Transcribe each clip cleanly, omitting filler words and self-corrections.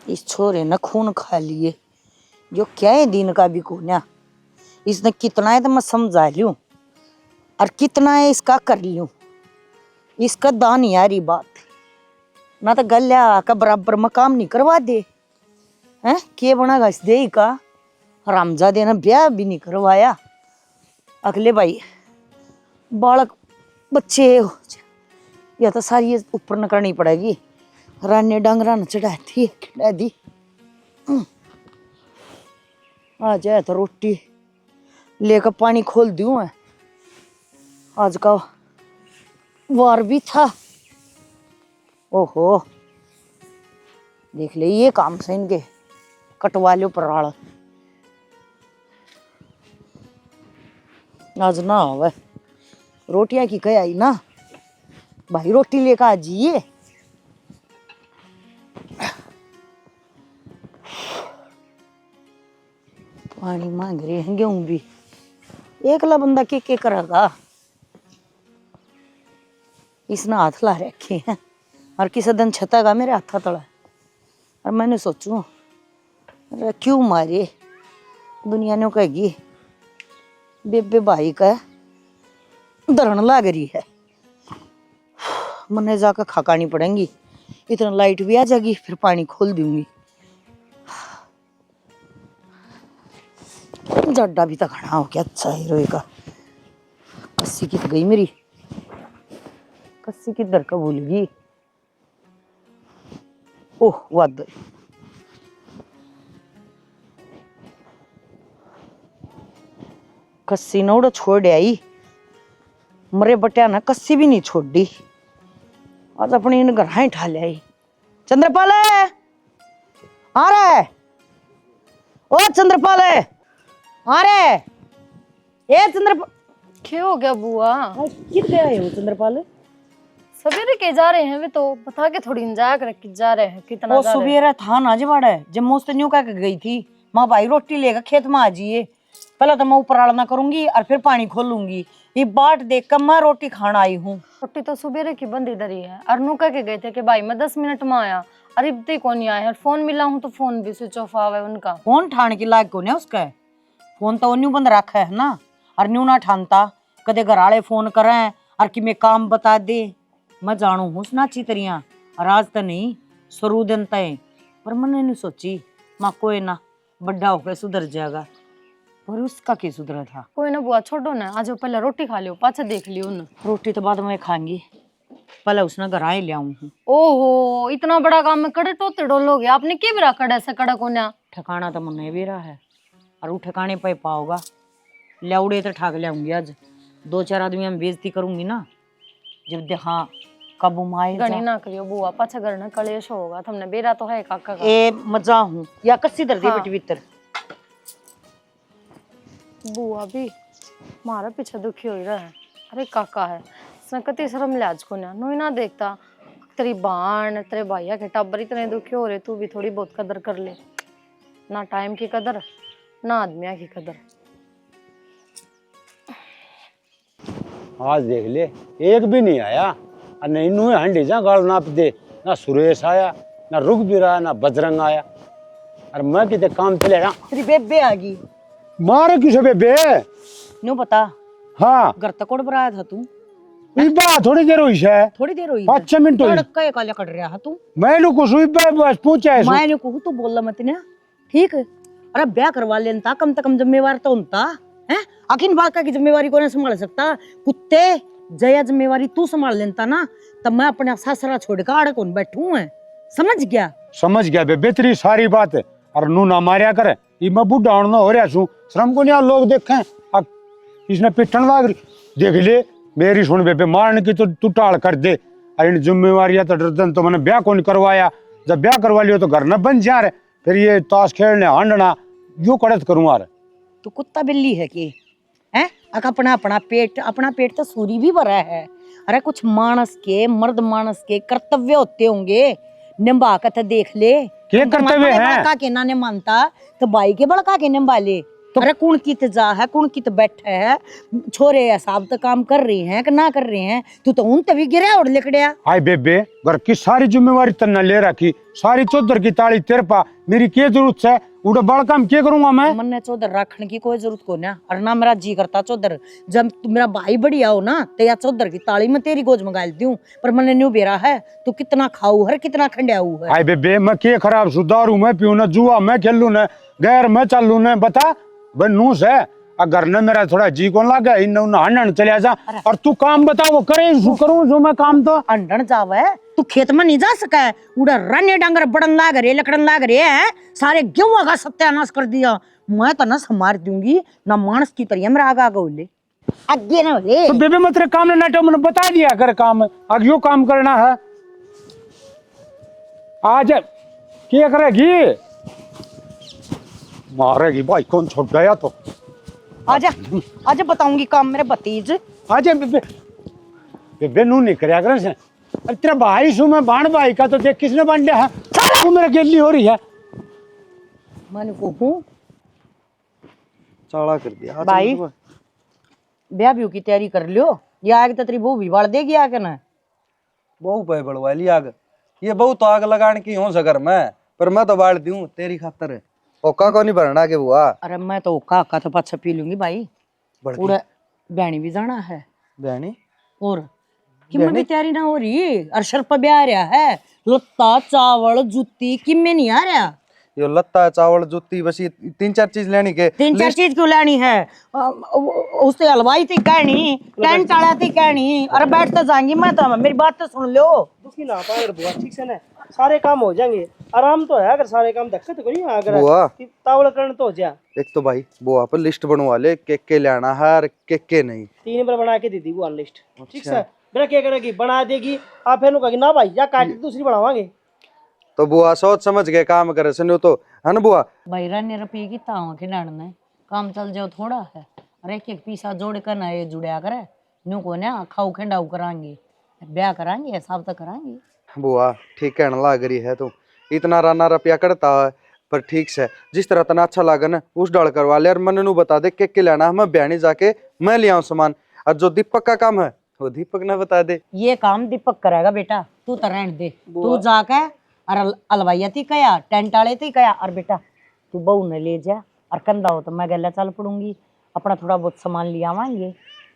इस छोरे ने खून खा लिए, जो क्या है दिन का भी कोन्या। इसने कितना है तो मैं समझा लूं और कितना है इसका कर लूं। इसका दान यारी बात ना तो गल्या का बराबर मकाम नहीं करवा दे हैं। के बना इस दे का हरामजादे ने ब्याह भी नहीं करवाया। अगले भाई बालक बच्चे या तो सारी ऊपर न करनी पड़ेगी। रानी डांगरा न चढ़ाती खिला दी। आ जाए तो रोटी लेकर पानी खोल दूं है। आज का वार भी था। ओहो देख ले ये काम से इनके कटवा लो पराल। आज ना आवे रोटियां की कह आई ना भाई, रोटी लेकर आ जाइए। पानी मांग रहे हैं गेहूं भी, एकला बंदा के करेगा। इसने हाथ ला रखे हैं और किसी दिन छतागा मेरे हाथा तला। और मैंने सोचू अरे क्यों मारे, दुनिया ने कहेगी बेबे भाई का धरण लाग रही है। मने जाकर खाकानी पड़ेंगी। इतना लाइट भी आ जाएगी, फिर पानी खोल दूंगी। जड्डा भी तो खड़ा हो गया। अच्छा हीरो का कस्सी कित गई मेरी, कस्सी किधर का भूल गई। ओह वाद कस्सी नोड़ छोड़ आई। मरे बटिया ना कस्सी भी नहीं छोड़ दी। आज अपनी इन घर ही ठा ले। चंद्रपाल आ रहे, ओ चंद्रपाल आ रहे। ए चंद्रपाल क्या हो गया बुआ? कितने आए हो चंद्रपाल? सवेरे के जा रहे हैं वे तो बता के थोड़ी इंजॉय कर के जा रहे हैं। कितना ओ जा रहे हैं? सुबेरा था ना जवाड़ा है जब मोस्त न्यू कह के गई थी माँ भाई रोटी लेकर खेत में आ जाइए। पहले तो मैं ऊपर आलना करूंगी और फिर पानी खोलूंगी। ये बाट देख कर मैं रोटी खाना आई हूँ। रोटी तो सुबेरे की बंद इधर ही है। अरनू कह के गए थे कि भाई मैं 10 मिनट में आया। अरे इतने कौन नहीं आया है। फोन मिला हूँ तो फोन भी स्विच ऑफ आवा है उनका। फोन ठान के लायक कौन है उसका? फोन तो न्यू बंद रखा है ना। और न्यू ना ठानता कदे घर आले फोन करें और कि मैं काम बता दे। मैं जानू हूँ ना अच्छी तरिया और आज तो नहीं शुरू दिन तय। पर मैंने नहीं सोची माँ कोई ना बड़ा होकर सुधर जाएगा। पर उसका क्या सुधरा था? कोई ना बुआ छोड़ो ना, आज पहले रोटी खा लियो पाछा देख लियो ना। रोटी तो बाद में खाएंगी, पहले उसने घर आए ले आऊँ। ओहो इतना बड़ा काम में कड़े टोते डोलोगे आपने। क्या बिरा कड़ा ऐसा कड़ा कोन्या? ठिकाना तो मन भी रहा है और वो ठिकाने पे पाओगा। ल्याउड़े तो ठाक ले आज 2-4 आदमी में बेइज्जती करूंगी ना जब देखा कबू माए गणी ना करियो बुआ पाछा घर ना कलेश होगा। तुमने बेरा तो है काका का। ए मजा हूँ या कस्सी दर दे बेटी भीतर। बुआ भी मारा पीछे दुखी हो रहा है। अरे काका है इसने कति शर्म लाज को ना नोई ना देखता। तेरी बाण तेरे भैया के टाबर इतने दुखी हो रहे, तू भी थोड़ी बहुत कदर कर ले। ना टाइम की कदर ना आदमिया की कदर। आज देख ले एक भी नहीं आया और नहीं नू हंडी जा गाल नाप दे। ना सुरेश आया ना रुखबीर आया ना बजरंग आया। और मैं कितने काम चले रहा। तेरी बेबे आ गई। मारे किसे बेबे? न्यू बता हाँ घर तक उड़ आया था तू? इस बात थोड़ी देर हुई है। थोड़ी देर हुई 5 मिनट हुई। कई काले कट रहा तू? मैं लोग सुई बस पूछा है। मैं कहूँ तो बोलला मत ना ठीक है। अरे ब्याह करवा लेता कम से कम जिम्मेवार तो होता है। आखिर बात की जिम्मेवारी को नहीं संभाल सकता। कुत्ते जया जिम्मेवारी तू संभाल लेता ना तब मैं अपने ससुरा छोड़ कर आड़ कौन बैठू है। समझ गया? समझ गया बेबे तेरी सारी बात है। और नू ना मारिया करे मैं बुढ़ा ना हो रहा छू। श्रम को नहीं लोग देखें इसने पिटन लाग रही। देख ले मेरी सुन बेबे मारने की तो तू टाल कर दे। और इन जिम्मेवारियां तो डरदन तो मैंने ब्याह कौन करवाया। जब ब्याह करवा लियो तो घर न बन जा रहे फिर ये ताश खेलने हांडना यो कड़त करूँ। तो कुत्ता बिल्ली है कि हैं? अपना अपना पेट तो सूरी भी भरा है। अरे कुछ मानस के मर्द मानस के कर्तव्य होते होंगे निभा कर तो देख ले। क्या कर्तव्य है? बड़का के ना ने मानता तो भाई के बड़का के निभा ले। अरे कौन कित जा है, कौन कित बैठे है, छोरे हिसाब तो काम कर रही हैं कि ना कर रहे हैं, तू तो उन तभी गिरा और लिखड़िया। हाय बेबे, घर की सारी जिम्मेवारी तन्ना ले रखी, सारी चौधर की ताली तेरे पा, मेरी क्या जरूरत है? उड़ा बड़ा काम क्या करूंगा मैं? मन्ने चौधर रखने की कोई जरूरत को ना, और ना मेरा जी करता चौधर। जब तू मेरा भाई बढ़िया हो ना, तो या चौधर की ताली में तेरी गोज मंगा दूं, पर मन्ने न्यू बेरा है तू कितना खाऊ है, कितना खंडियाऊ है। हाय बेबे, मैं क्या खराब सुधारू, मैं पीऊ ना, जुआ मैं खेलू ना, गैर मैं चालू ना, बता बनूस है। अगर न मेरा थोड़ा जी को लगा इन नहान चले जा, और तू काम बता वो करे करूं जो मैं काम तो अंडन जावे, तू खेत में नहीं जा सका है, उड़ा रने डांगर बड़न लाग रहे, लकड़न लाग रहे हैं, सारे गेहूं का सत्यानाश कर दिया। मैं तो ना संभार दूंगी ना, मानस की तरह मेरा आगा गोले आगे ना ले। तो बेबे मैं तेरे काम ने नाटो मैंने बता दिया कर काम, अब यो काम करना है। आज क्या करेगी? मारेगी भाई, कौन छोड़ गया तो आजा आजा बताऊंगी काम मेरे भतीज। आजा बेबे, बेबे नू नहीं करया कर से। अरे तेरा भाई सु मैं बाण भाई का तो देख किसने बांध लिया है, तू मेरे गेली हो रही है। मैंने को हूं चाला कर दिया भाई, ब्याह ब्यू की तैयारी कर लियो, ये आग तो तेरी बहू भी बाढ़ देगी आके ना। बहु पे बढ़वा ली आग, ये बहु तो आग लगाने की हो सकर मैं, पर मैं तो बाढ़ दूं तेरी खातर। ओका को नहीं भरना के बुआ। अरे मैं तो काका तो पाछा पी लूंगी भाई, पूरा बहनी भी जाना है बहनी और किम्मे की तैयारी ना हो रही, अरशर पर ब्याह आ रहा है, लत्ता चावल जूती किम्मे नहीं आ रहा। यो लत्ता चावल जूती बस ये 3-4 चीज लेनी के। तीन चार चीज क्यों लेनी है? उससे हलवाई थी कहनी, टेंट वाला थी कहनी, अरे बैठ तो जाएंगी मैं तो, मेरी बात तो सुन लो। दुखी ना पाए बुआ, ठीक से ना सारे काम हो जाएंगे, आराम तो है, अगर सारे काम दिक्कत को नहीं अगर बुआ तावड़ करने तो हो जा। एक तो भाई बुआ पर लिस्ट बनवा ले, के लेना है और के नहीं। 3 बार बना के दी थी बुआ लिस्ट, ठीक है? मेरा क्या करेगी, बना देगी, आप फिर कहेगी ना भाई या काट दूसरी बनावांगे। तो बुआ सोच समझ के काम करे सुनो तो, है ना बुआ? भाई रने रुपये की ताव के लड़ने काम चल जाओ थोड़ा है, अरे एक पीसा जोड़ कर ना ये जुड़या करे, न्यू को ना खाऊ खंडाऊ करांगे, ब्याह करांगे, हिसाब तो करांगे। बुआ ठीक कहने लाग रही है तू, इतना राना रुपया करता है, पर ठीक से जिस तरह तना अच्छा लगा ना उस डाल करवा ले, और मन नू बता दे के लेना है, मैं बयानी जाके मैं ले आऊं सामान, और जो दीपक का काम है वो दीपक ने बता दे। ये काम दीपक करेगा बेटा, तू तो रहने दे, तू जाके और अलवाइया थी कया, टेंट वाले थी कया, और बेटा तू बहू ने ले जा, और कंधा हो तो मैं गला चल पड़ूंगी, अपना थोड़ा बहुत सामान ले आवांगे।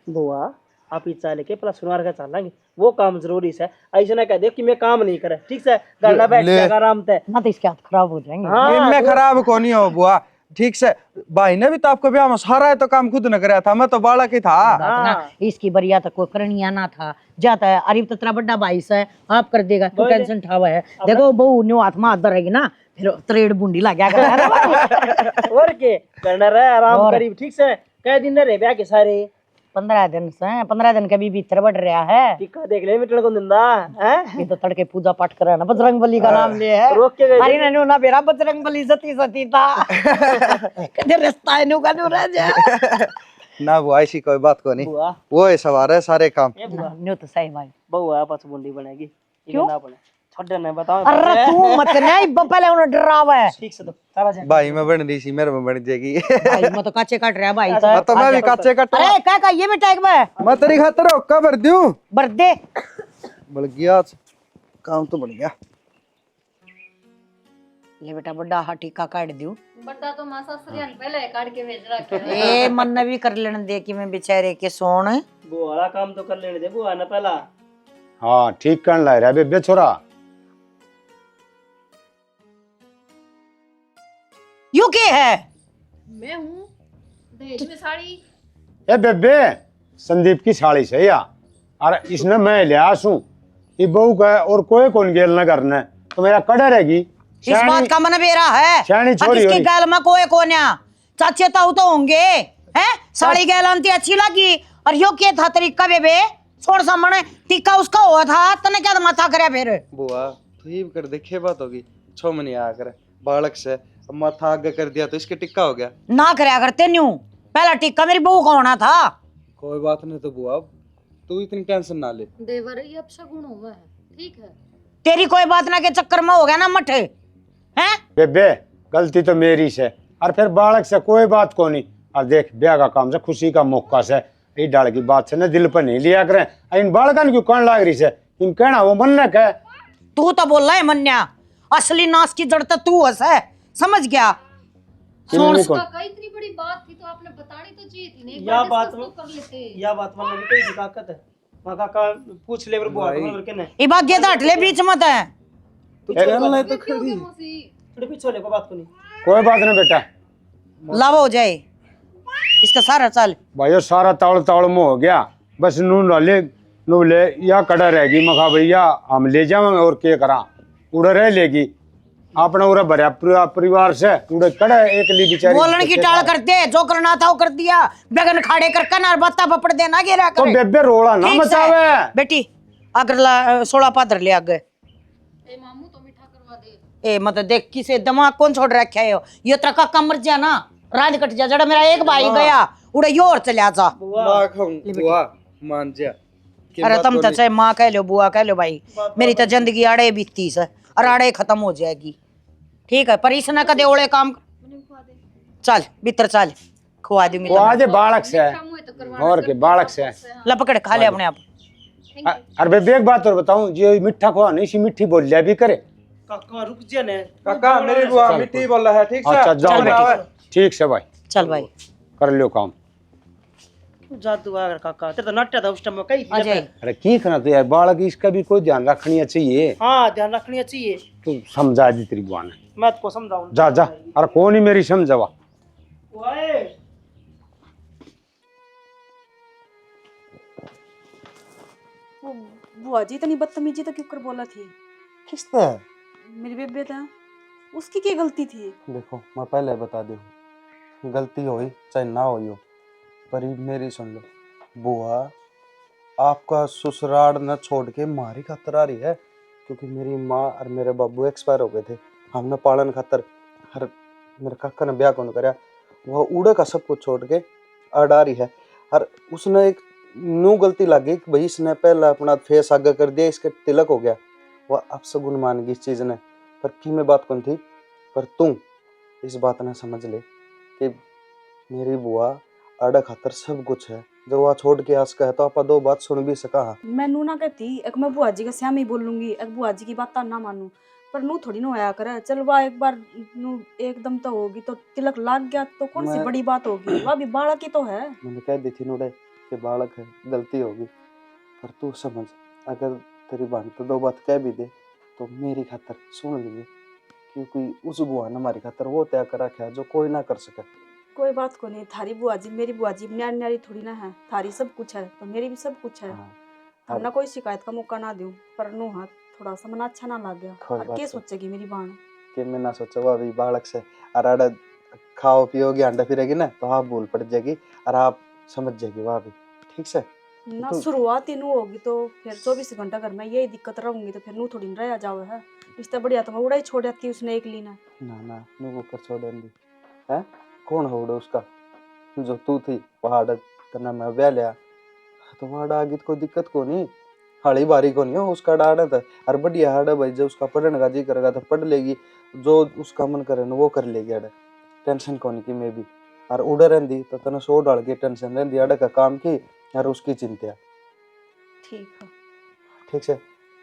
बुआ आप ही चाह लेके प्लस सुनार का चलेंगे, वो काम जरूरी है, ऐसे ना कह दे कि मैं काम नहीं करे, ठीक है? गला बैठ जाएगा आराम से ना तो इसके हाथ खराब हो जाएंगे। इनमें खराब को नहीं हो बुआ, ठीक से भाई ने भी तो आपको ब्याह में सारा तो काम खुद न कराया था, मैं तो बालक ही था। ना इसकी बरिया तो कोई करनिया ना था, जाता है अरे तो तेरा बड़ा भाई से आप कर देगा, तू टेंशन उठावा है। देखो बहू न्यू हाथ में हाथ रहेगी ना, फिर त्रेड बुंडी लग गया कर। और के करना रहे आराम करीब, ठीक से? कई दिन रहे ब्याह के सारे? 15 दिन से, 15 दिन का भी भीतर बढ़ रहा है। टिक्का देख ले मिटन को दिंदा है, ये तो तड़के पूजा पाठ करा ना, बजरंग बली का नाम ले है। रोक के गए अरे ननु ना बेरा बजरंग बली सती सती था। कदे रास्ता है नु का नु रह जा। ना बुआ ऐसी कोई बात को नहीं, बुआ वो है सवार है सारे काम। न्यू तो सही भाई। बहु आपस बुंडी बनेगी, क्यों? ना बने छोड़ ना बताओ। अरे तू मत नहीं पहले उन्हें डरावा है। ठीक से तो सारा जा भाई में बन रही सी, मेरे में बन जाएगी। भाई मैं तो काचे काट रहा भाई हाँ, तो मैं भी काचे कट। अरे क्या ये बेटा एक बार मैं तेरी खातर हुक्का भर दूं। बर्दे बढ़ गया आज, काम तो बढ़ गया। ले बेटा बड़ा हा टीका काट दियो। बड़ा तो मासा सरियान पहले काट के भेज रखा है। ए मन भी कर लेने दे कि मैं बेचारे के सोन। वो वाला काम तो कर लेने दे बुआ ना पहला। हाँ ठीक कर ला रहा बेबे छोरा। यू के है? मैं हूँ दहेज में साड़ी। ए बेबे संदीप की साड़ी से या, और इसने मैं लिया सू, ये बहू का और कोई कौन गेल न करना, तो मेरा कड़ा रहेगी। इस बात का मन बेरा है। शानी छोरी किसकी होरी। गाल में कोई कोन्या चाचे ताऊ तो होंगे हैं। साड़ी गैलांती अच्छी लगी, और यो के था तरीका बेबे छोड़ सामने टीका उसका हुआ था, तने क्या माथा करे फिर? बुआ तू ही कर देखे बात होगी, 6 महीने आ कर बालक से माथा आगे कर दिया तो इसके टिक्का हो गया। ना करया करते न्यू, पहला टिक्का मेरी बहू का होना था। कोई बात नहीं तो बुआ, तू इतनी टेंशन ना ले। देवर ये अपशगुन हुआ है, ठीक है? तेरी कोई बात ना के चक्कर में हो गया ना मठ हैं। बेबे गलती तो मेरी से, और फिर बालक से कोई बात को नहीं। और देख ब्याह का काम से खुशी का मौका से ये डाल की बात से ना दिल पर नहीं लिया करें। इन बालकन क्यों कौन लाग रही से इन कहना वो मन न कह। तू तो बोल रहा है मन्या, असली नाश की जड़ तो तू है, समझ गया। काका इतनी बड़ी बात थी तो आपने बतानी तो चाहिए थी। नहीं या बात तो कर लेते। या बात मन में कोई ताकत है वहां काका पूछ ले बर बुआ को के ने ये बात ये हट ले बीच मत है। तो खड़ी थोड़ी पीछे ले को बात को नहीं। कोई बात नहीं बेटा, लावा हो जाए इसका सारा चाल। भाई सारा तावड़ तावड़ में हो गया। बस नू ले या कड़ा रहेगी मखा भैया हम ले जाएंगे और क्या करा उड़ा रह लेगी अपना उड़ा भरा परिवार से उड़े कड़ा एक ली बेचारी बोलन की टाल करते जो करना था वो कर दिया। बेगन खाड़े कर कन और बत्ता पपड़ देना गिरा तो करे। बेबे रोला ना ठीक से। मचावे बेटी अगर 16 पादर ले आगे मामू तो मीठा करवा दे। ए मतलब देख किसे दिमाग कौन छोड़ रखा है ये तरह का मर जा ना राज कट जा। जड़ा मेरा एक भाई गया उड़े यो और चला जा। मां खाऊं बुआ मान जा। अरे तुम तो चाहे माँ कह लो बुआ कह लो भाई, मेरी तो जिंदगी आड़े बीती से और आड़े खत्म हो जाएगी। ठीक है पर इस ना कदे ओले काम चल भीतर चल खुआ दूंगी। वो आज बालक से है और के बालक से है। लपकड़ खा ले अपने आप। अरे बेबे एक बात और बताऊं जो मीठा खुआ नहीं सी मीठी बोल लिया भी करे। काका रुक जा ने काका मेरी बुआ मिट्टी बोल रहा है ठीक से। अच्छा जाओ ठीक से भाई चल भाई कर लियो काम। जादू आ गया काका तेरे तो नट्टा था उस टाइम में कई अजय अरे की करना तो यार बालक इसका भी कोई ध्यान रखनी चाहिए। हां ध्यान रखनी चाहिए। तू समझा दी तेरी बुआ ने मैं तो समझाऊं जा जा। अरे कौन ही मेरी समझावा ओए बुआ जी इतनी बदतमीजी तो क्यों कर बोला थी? किस तरह मेरी बेबे था उसकी क्या गलती थी? देखो मैं पहले बता दूं गलती हुई चाहे ना हुई हो पर मेरी सुन लो बुआ आपका ससुराल न छोड़ के मारी खातर आ रही है क्योंकि मेरी माँ और मेरे बाबू एक्सपायर हो गए थे। हमने पालन खातर हर मेरे काका ने ब्याह कौन कराया वह उड़ा का सब कुछ छोड़ के अड़ आ रही है। और उसने एक नू गलती लगी कि भाई इसने पहला अपना फेस आगे कर दिया इसके तिलक हो गया वह अपशगुन मान गई इस चीज़ ने। पर की में बात कौन थी पर तू इस बात ने समझ ले कि मेरी बुआ अड़ा खातर सब कुछ है जो वह छोड़ के आस कहे तो आप दो बात सुन भी सका। मैं नू ना कहती एक मैं बुआ जी के श्याम ही बोलूंगी एक बुआ जी की बात ना मानू पर नू थोड़ी ना होया करे। चल वह एक बार नू एकदम तो होगी तो तिलक लाग गया तो कौन सी बड़ी बात होगी। वह भी बालक ही तो है। मैंने कह दी थी नूडे कि बालक है गलती होगी पर तू समझ अगर तेरी बहन तो दो बात कह भी दे तो मेरी खातर सुन लिए क्योंकि उस बुआ ने हमारी खातर वो तय कर रखा है जो कोई ना कर सके। कोई बात को नहीं थारी बुआ जी मेरी बुआ जी न्यारी न्यारी थोड़ी ना है। थारी सब कुछ है तो मेरी भी सब कुछ है। हमने कोई शिकायत का मौका ना दूं पर नू हाथ थोड़ा सा मन अच्छा ना लग गया। और क्या सोचेगी मेरी बहन कि मैं ना सोचा वो अभी बालक से और आड़ा खाओ पियोगी अंडा फिरेगी ना तो आप भूल पड़ जाएगी और आप समझ जाएगी वह भी ठीक से ना। शुरुआत ही नू होगी तो फिर 24 घंटा घर में यही दिक्कत रहूंगी तो फिर नू थोड़ी रह जाओ है। इससे बढ़िया तो मैं उड़ा ही छोड़ जाती उसने एक लीना ना नू वो कर छोड़ दी है कौन हो उसका जो तू थी पहाड़ तना मैं ब्याह लिया तो वहां आगे कोई दिक्कत को नहीं हड़ी बारी को नहीं हो उसका डाड़ा था और बढ़िया हाड़ा भाई जब उसका पढ़ने का जी करेगा तो पढ़ लेगी जो उसका मन करे ना वो कर लेगी अड़ा टेंशन को नहीं की मैं भी और उड़ रही तो तना सो डाल के टेंशन रही अड़ा का काम की और उसकी चिंता ठीक है ठीक से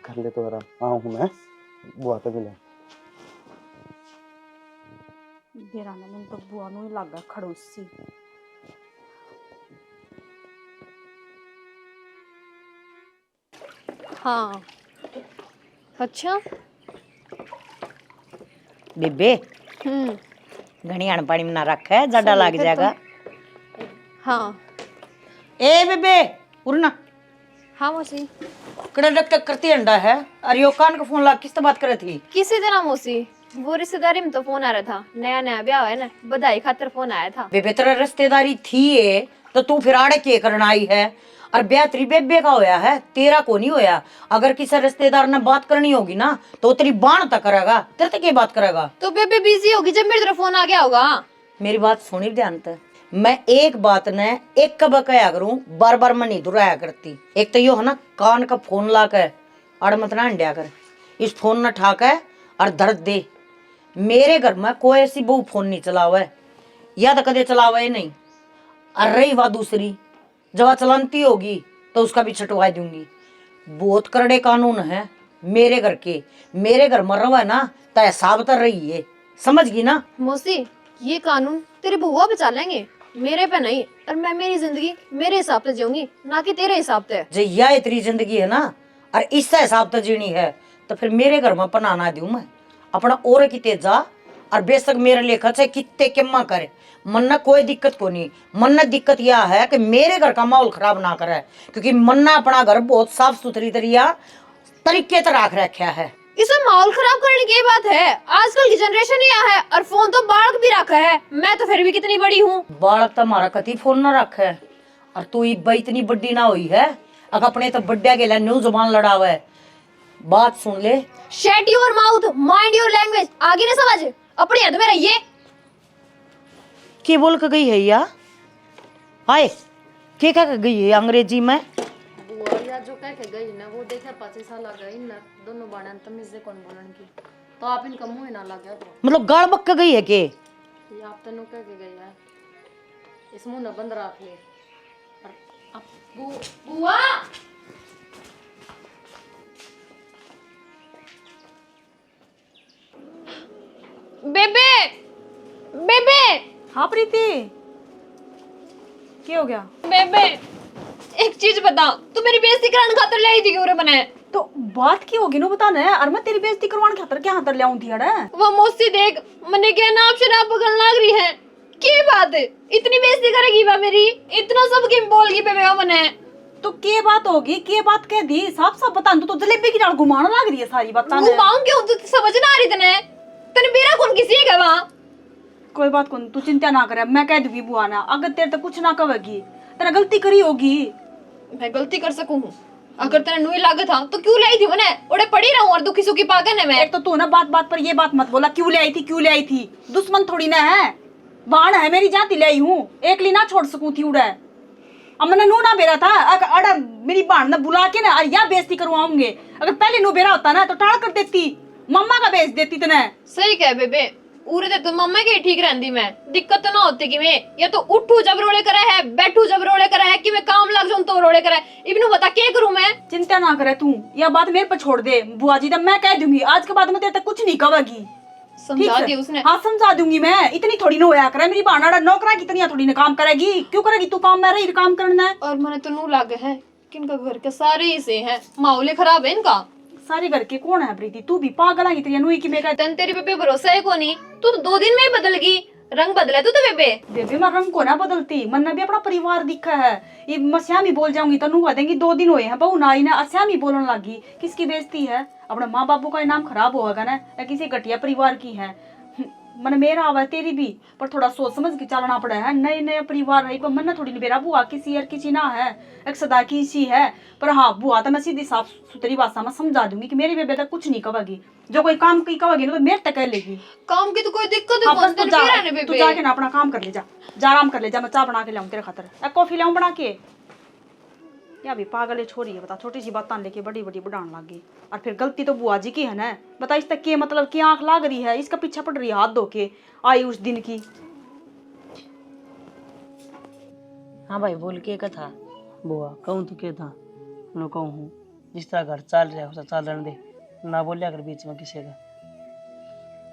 कर ले तो आराम आऊँ मैं बुआ तो मिले बेराना मन तो बुआ नु ही लागा खड़ोसी। हाँ अच्छा बेबे घनी आण पानी में ना रखे जड़ा लग जाएगा। हाँ ए बेबे उड़ना हाँ मौसी कड़ा डक करती अंडा है। अरे यो कान का फोन ला किससे बात करे थी? किसी तरह मौसी वो रिश्तेदारी में तो फोन आ रहा था। नया नया ब्याह है ना बधाई खातर फोन आया था। बेबे तेरा रिश्तेदारी थी ये तो तू फिर आड़े के करना आई है और ब्याह तेरी बेबे का होया है तेरा को नहीं होया। अगर किसी रिश्तेदार ने बात करनी होगी ना तो तेरी बाण तक करेगा तेरे तक बात करेगा। तो बेबे बिजी होगी जब मेरी तरफ फोन आ गया होगा। मेरी बात सुनी ध्यान से मैं एक बात ने एक कब कया करूं बार बार मैं नहीं दोहराया करती। एक तो यो है ना कान का फोन ला कर अड़ मत ना अंड्या कर इस फोन न ठा कर और दर्द दे। मेरे घर में कोई ऐसी बहू फोन नहीं चलावे या तो कदे चलावे नहीं। और रही बात दूसरी, जब चलती होगी तो उसका भी छटवा दूंगी। बहुत करड़े कानून है मेरे घर के। मेरे घर मर रहा है ना तो हिसाब तर रही है, समझ गई ना। मौसी ये कानून तेरे बुआ पे चलेंगे, मेरे पे नहीं। और मैं मेरी जिंदगी मेरे हिसाब से जीऊंगी, ना कि तेरे हिसाब से। जो यह इतनी जिंदगी है ना और इससे हिसाब से जीनी है तो फिर मेरे घर में पना ना दूं मैं। अपना और किते जा और बेशक मेरे लेखा से कितने किम्मा करे, मन्ना कोई दिक्कत को नहीं। मन्ना दिक्कत यह है कि मेरे घर का माहौल खराब ना करे, क्योंकि मन्ना अपना घर बहुत साफ सुथरी तरीके से रख रखा है। इसमें माहौल खराब करने की बात है? आजकल की जनरेशन यह है, और फोन तो बालक भी रखा है। मैं तो फिर भी कितनी बड़ी हूँ। बालक तो हमारा कति फोन ना रखा है, और तू इतनी बड़ी ना हुई है अगर अपने तो बड्डा के लिए न्यू जुबान लड़ावा है। बात सुन ले। Shut your mouth, mind your language. आगे ना समझ, अपनी हद में रहिए। क्या बोल के गई है या हाय क्या कह के गई है अंग्रेजी में? बुआ जो कह के गई ना वो देखा 25 साल आ गई ना दोनों बाणन तमीज से कौन बोलन की, तो आप इनका मुंह ना लग गया। तो मतलब गाड़ बक के गई है के? ये आप तनु कह के गई है, इस मुंह न बंद रख ले। और अब बुआ बेबे बेबे। हाँ प्रीति, क्या हो गया? बेबे एक चीज बता, तू मेरी बेइज्जती कराने खातिर ले आई थी क्यों रे मने? तो बात की होगी नो बताना है। और मैं तेरी बेइज्जती करवाने खातर क्या हाथ ले आऊं थी अड़े? वो मौसी देख मने क्या नाप शराब पकड़ने लग रही है। की बात है, इतनी बेइज्जती करेगी वह मेरी? इतना सब की बोल गई बेबे मने। तो के बात होगी, के बात कह दी साफ साफ बता। तू तो जलेबी की डाल घुमाने लग रही है सारी बात। घुमाऊं क्यों? तू समझ ना आ रही तने? तने मेरा कौन किसी है वहां? कोई बात कौन, तू चिंता ना करे, मैं कह दूंगी बुआ ना। अगर तेरे तो कुछ ना कहेगी, तेरा गलती करी होगी। मैं गलती कर सकूं? अगर तेरे नुई लागत था तो क्यों ले आई थी मने? ओड़े पड़ी रहूं और दुखी सुखी पागल है मैं। एक तो तू ना बात बात पर ये बात मत बोला, क्यों ले आई थी क्यों ले आई थी। दुश्मन थोड़ी ना है, बाण है मेरी जाति ले आई हूँ, एकली ना छोड़ सकूं थी उड़े। अब मैंने नू ना बेरा था, अगर मेरी बाण ने बुला के ना और या बेइज्जती करवाऊंगे। अगर पहले नू बेरा होता ना तो टाड़ कर देती, मम्मा का बेच देती तने। सही कह बेबे, उरे ते तो मम्मा के ठीक रहंदी। मैं दिक्कत तो ना होती कि मैं या तो उठू जब रोले करे है, बैठू जब रोले करे है, कि मैं काम लग जाऊं तो रोले करे। इब्नू बता क्या करूं मैं? चिंता ना करे तू, यह बात मेरे पर छोड़ दे बुआ जी। मैं कह दूंगी आज के बाद में तेरे तक कुछ नहीं कहेगी। समझा दी उसने। हाँ समझा दूंगी मैं, इतनी थोड़ी ना होया करे। मेरी बाणा नौकरा कितनी थोड़ी ना काम करेगी। क्यों करेगी तू काम? मेरा ही काम करना है। और मैंने तो नू लागे है कि इनका घर के सारे ही से हैं, माहौल खराब है इनका। सारे घर के कौन है प्रीति? तू भी पागल है इतनी नुई की। मैं तन तेरी बेबे भरोसा है को नहीं? तू तो 2 दिन में ही बदल गई, रंग बदला तू तो बेबे। बेबे मैं रंग को ना बदलती, मन भी अपना परिवार दिखा है। ये मस्यामी बोल जाऊंगी तो नू कह देंगी 2 दिन हुए हैं बहू नाई ना अस्यामी बोलने लगी। किसकी बेइज्जती है? अपने माँ बापू का नाम खराब होगा ना, या किसी घटिया परिवार की है। मन मेरा आवा तेरी भी, पर थोड़ा सोच समझ के चलना पड़ा है। नए नए परिवार रही पर मन थोड़ी मेरा बुआ किसी और किसी ना है, एक सदा की सी है। पर हाँ बुआ तो मैं सीधी साफ सुथरी भाषा में समझा दूंगी कि मेरी बेबे तक कुछ नहीं कहेगी। जो कोई काम की कहेगी ना तो मेरे तक कह लेगी। काम की तो कोई दिक्कत हाँ, नहीं। बस तू जाके ना अपना काम कर ले, जा आराम कर ले जा। मैं चाय बना के लाऊं तेरे खातर, एक कॉफी लाऊं बना के। या भी पागल है छोरी है, बता छोटी सी बात लेके बड़ी बड़ी बढ़ाने लगी। और फिर गलती तो बुआ जी की है ना। बता इस तक के मतलब की आंख लाग रही है, इसका पीछा पड़ रही है हाथ धो के आई उस दिन की। हाँ भाई बोल के कथा। बुआ कहूँ तो क्या था, मैं कहूँ जिस तरह घर चल रहा है उसे चल रहने दे, ना बोलिया कर बीच में किसी का।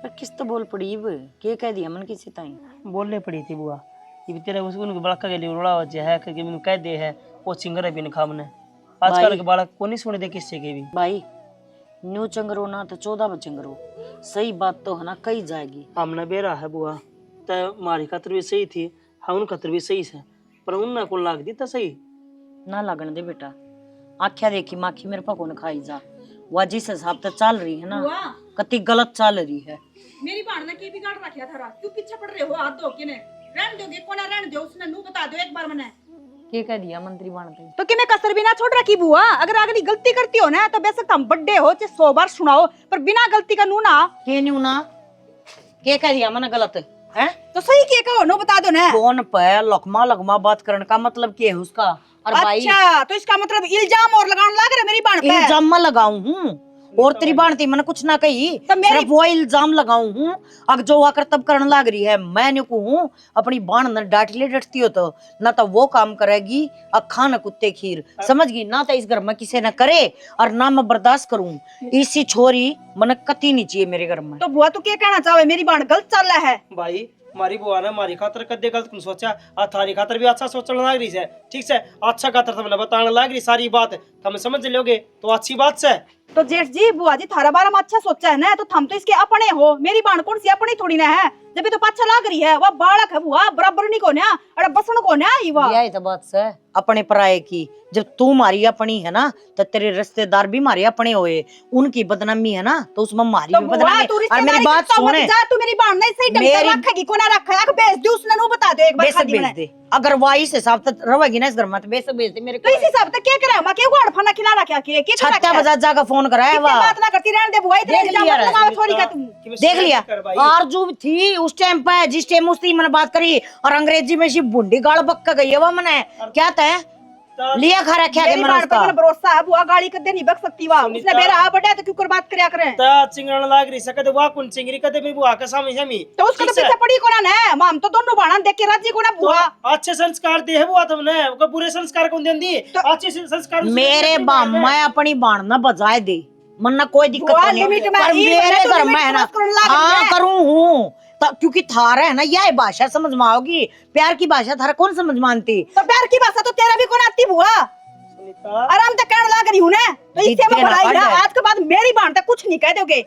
पर किस तो बोल पड़ी के कह दिया मन किसी ताई? बोलने पड़ी थी बुआ, ये तेरे उसको बड़का के लिए रोड़ा वजह है कि मैंने कह दे है वो चिंगर भी नहीं खामने। आजकल के बालक को नहीं सुने दे किससे के भी। भाई न्यू चंगरो ना तो 14 में चंगरो, सही बात तो है ना कही जाएगी। हमने बेरा है बुआ, तो हमारी खातर भी सही थी, हम उन खातर भी सही है, पर उनने को लाग दी तो सही ना लगन दे बेटा। आख्या देखी माखी मेरे पा कौन खाई जा। वह जिस हिसाब से चल रही है ना कति गलत चल रही है। मेरी बाण ने की बिगाड़ रखा था, क्यों पीछे पड़ रहे हो हाथ धो के? ने रहन दोगे कोना रहन दो, उसने नू बता दो एक बार मने। के कह दिया मंत्री बनते तो कि मैं कसर भी ना छोड़ रखी बुआ। अगर अगली गलती करती हो ना तो बेशक हम बड्डे हो चाहे 100 बार सुनाओ, पर बिना गलती का नू ना। के न्यू ना के कह दिया मन गलत है तो सही के कहो नो बता दो ना। कौन पे लकमा लगमा बात करने का मतलब क्या है उसका? और भाई अच्छा तो इसका मतलब इल्जाम और लगाने लग रहा है मेरी बाण पे। इल्जाम में लगाऊं हूँ, और तेरी बाणती मैंने कुछ ना कही, तो मेरी- सिर्फ वो इल्जाम लगाऊं हूँ। अगर जो आकर तब करने लग रही है, मैं नहीं कहूँ अपनी बाण न डांट ले डटती हो तो ना तो वो काम करेगी अखा न कुत्ते खीर, समझ गई ना। तो इस घर में किसी न करे और ना मैं बर्दाश्त करूं। इसी छोरी मन कती नहीं चाहिए मेरे घर में। तो बुआ तू क्या कहना चाहे, मेरी बाण गलत चल रहा है? भाई मारी बुआ ने मारी खातर कदे गलत कुन सोचा, आ थारी खातर भी अच्छा सोचने लग रही है, ठीक से अच्छा खातर तुमने बताने लग रही सारी बात, तुम समझ लोगे तो अच्छी बात से। तो जेठ जी बुआ जी थारा बारे में अच्छा सोचा है ना, तो थम तो इसके अपने हो, मेरी बाण कौन सी अपनी थोड़ी ना है। जब भी तो पाछा लाग रही है, वह बालक है बुआ, बराबर नहीं को ना, अरे बसण को ना ही वह। यही तो बात से अपने पराये की। जब तू मारी अपनी है ना तो तेरे रिश्तेदार भी मारे अपने हुए, उनकी बदनामी है ना तो उसमें मारी तो भी बुआ बदनामी। तू और रिश्तेदारी मेरी बात करता मत सुने, जा, तू मेरी बाण नहीं सही ढंग से मेरी- रखेगी को ना रखा है, बेच दे उसने, नो बता दो एक बार बेशक खादी भेज मैंने। दे। अगर वाइस हिसाब से रहेगी ना इस घर में तो बेशक भेज दे मेरे तो को। इस हिसाब से क्या करे, मैं क्यों गाड़ फना खिला रखा के क्या छत्ता रखा है? बजा जाकर फोन करा है इतनी वाह। बात ना करती रहने दे बुआ, इतने देख इल्जाम लिया मत रे, लगाओ छोरी का तुम। देख लिया आरजू थी उस टाइम पे, जिस टाइम उसकी मैंने बात करी और अंग्रेजी में सी बुंडी गाड़ बक्का गई है वो मैंने क्या तय लिया खा रखा के मेरी मैंने बाण पे उसका। मैंने भरोसा है बुआ, गाड़ी कदे नहीं बक सकती वह, सुनीता- उसने मेरा आ बड़ा तो क्यों कर बात करया करे। ता चिंगड़ लाग रही सकते वा कुन चिंगरी कदे भी बुआ का सामने हमी, तो उसका तो पीछे पड़ी को ना है, हम तो दोनों बाणा देख के राजी को ना बुआ। अच्छे संस्कार दे है बुआ तुमने, वो बुरे संस्कार कौन देंदी, अच्छे संस्कार मेरे बाम्मा अपनी बाण न बजाए दे, मन ना कोई दिक्कत बुआ, नहीं। लिमिट में पर ही, मेरे वरना तो घर लिमिट में है ना, क्रॉस करने लग हाँ रही है। करूँ हूँ क्योंकि थारा है ना यह भाषा समझ में आओगी, प्यार की भाषा थारा कौन समझ मानती। तो प्यार की भाषा तो तेरा भी कौन आती बुआ, सुनीता आराम से कहने लग रही हूँ ना, तो इससे जिद्दी मैं ना भलाई कर ना, दे। आज के बाद मेरी बाण तक कुछ नहीं कह दोगे।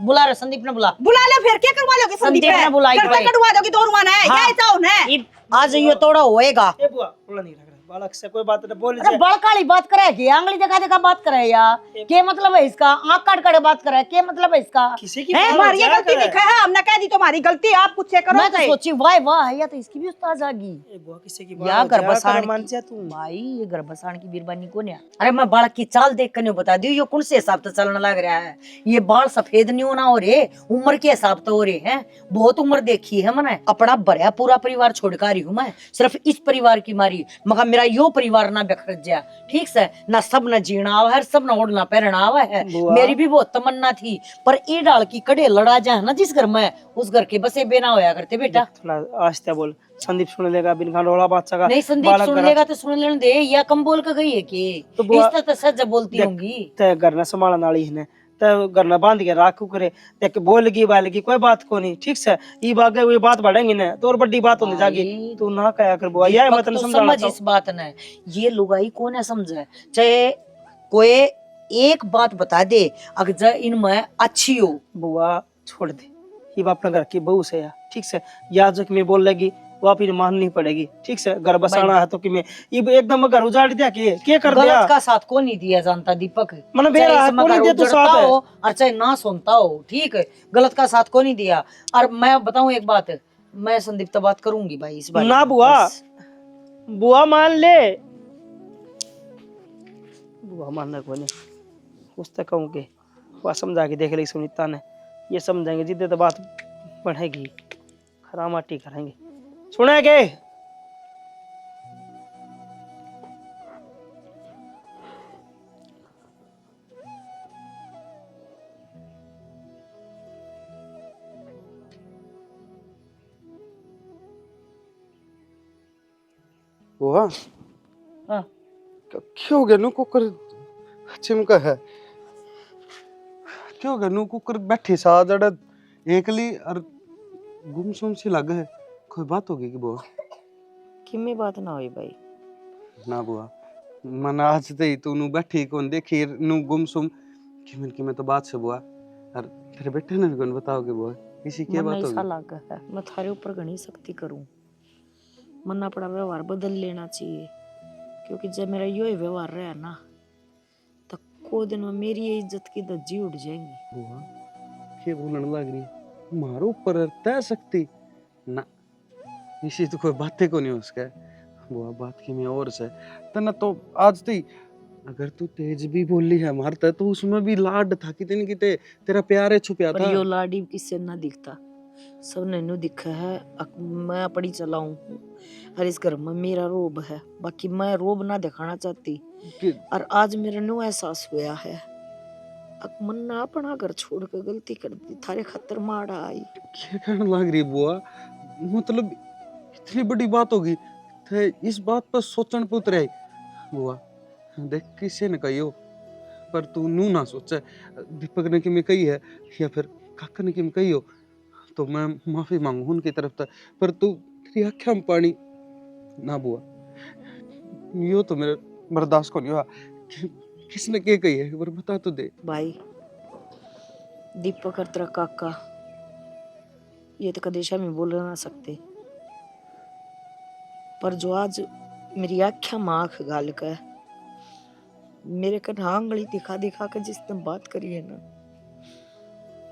बुला रहे संदीप ने बुला। बुला ले फिर क्या करवा लोगे संदीप संदीप ने बुलाई करता भाई। कटवा दोगे तो रुआना है, हाँ। यही चाहो ना। आज ये तोड़ा होएगा। ए बुआ बोला नहीं लग रहा बालक से कोई बात नहीं बोल अरे बड़काली बात करे कि आंगली दिखा दिखा बात करे यार, क्या मतलब है इसका? आंख काट काट बात करे, क्या मतलब है इसका? किसी की हैं? बात हमारी ये क्या गलती करे? दिखा है, हमने कह दी तुम्हारी गलती, आप कुछ चेक करो। मैं तो सोची वाह वाह या तो इसकी भी उस्ताद आ गई। ए बुआ किसी की या बात गर्भसाण मान की- जा तू भाई ये गर्भसाण की बीरबानी कौन है? अरे मैं बाल की चाल देख कर नहीं बता दी, ये कौन से हिसाब से चलने लग रहा है? ये बाल सफेद नहीं होना हो रहे, उम्र के हिसाब से हो रहे हैं। बहुत उम्र देखी है मैंने, अपना भरया पूरा परिवार छोड़ कर रही हूँ मैं, सिर्फ इस परिवार की मारी, मगर मेरा यो परिवार ना बिखर जा, ठीक से ना सब न जीना आवा है, सब न ओढ़ना पहनना आवा है। बुआ। मेरी भी बहुत तमन्ना थी, पर ये डाल की कड़े लड़ा जाए ना जिस घर में, उस घर के बसे बेना होया करते बेटा। थोड़ा आस्ते बोल, संदीप सुन लेगा बिन खान रोला बादशाह का नहीं संदीप बालक सुन करा। लेगा तो सुन लेने दे, या कम बोल कर गई है कि तो बुआ- इस तरह सच बोलती देख, होंगी। ते घर न संभालने वाली है ते घर न बांध के राखू करे, देख बोलगी बालगी कोई बात को नहीं, ठीक से ई बागे हुई बात बढ़ेंगी ना तो और बड़ी बात होने जागी, भाई, तू ना कया कर बुआ, यह दीपक मतलब तो समझाना समझ इस बात ने, ये लुगाई कौन है समझे, चाहे कोई एक बात बता दे अगर इनमें अच्छी हो। बुआ छोड़ दे, ये अपना घर की बहू से या ठीक से, या जो कि मैं बोल लेगी वो फिर माननी पड़ेगी, ठीक से घर बसाना है तो कि मैं ये एकदम घर उजाड़ दिया कि कर दिया गलत का साथ को नहीं दिया जानता दीपक, मन चाहे बेरा इसमें को नहीं घर दिया तो उजड़ता साथ है। हो और चाहे ना सुनता हो, ठीक है, गलत का साथ को नहीं दिया। और मैं बताऊं एक बात, मैं संदीप तो बात करूंगी भाई इस बारे ना में, बुआ, बस। बुआ मान ले, बुआ मानना को नहीं, उससे कहूँ कि वह समझा के देख ली सुनीता ने, ये समझेंगे जिद्दे तो बात बढ़ेगी, खरामाटी करेंगे, सुनेंगे। बुआ हाँ। क्यों गया नु कुकर चिमका है, क्यों गया नु कुकर बैठी सा जड़ा एकली और गुमसुम सी लग है, कोई बात होगी कि बुआ? किम्मे बात ना हुई भाई। ना बुआ, मन आज ते तू नु बैठी कौन देखी नु गुमसुम की मैं तो बात से बुआ, और तेरे बेटे ने भी कौन बताओगे बुआ, इसी की मन बात ऐसा होगी? लगा है मैं थारे ऊपर घनी सख्ती करूं, मन अपना व्यवहार बदल लेना चाहिए, क्योंकि जब मेरा यो ही व्यवहार रहा ना तो को दिन में मेरी ये इज्जत की धज्जी उड़ जाएंगी। बुआ के बोलने लग रही, मारो ऊपर तय सकती ना, इसी तो कोई बातें को नहीं उसका बुआ, बात की मैं और से तना तो आज ती अगर तू तेज भी बोली है मारता तो उसमें भी लाड था कितने किते तेरा प्यार है छुपया पर था। यो लाडी किससे ना दिखता, सब नैनो दिखा है, मैं अपनी चलाऊं और इस घर में मेरा रोब है, बाकी मैं रोब ना दिखाना चाहती। कि और आज मेरा नो एहसास हुआ है मन्ना अपना घर छोड़ के गलती कर दी, थारे खतर माड़ा आई। क्या कहने लग रही बुआ, मतलब इतनी बड़ी बात होगी थे इस बात पर सोचन पुत रहे बुआ। देख किसी ने कही हो पर तू नू ना सोचे, दीपक ने कि मैं कही है या फिर काका ने कि मैं कही हो तो मैं माफी मांगू उनकी तरफ से, पर तू तेरी आँखें में पानी ना बुआ, यो तो मेरे बर्दाश्त को नहीं हुआ। किसने क्या कही है एक बार बता तो दे। भाई दीपक और तेरा काका ये तो कदेशा में बोल ना सकते, पर जो आज मेरी आख्या में आँख गाल कर मेरे कन आंगली दिखा दिखा के जिसने बात करी है ना,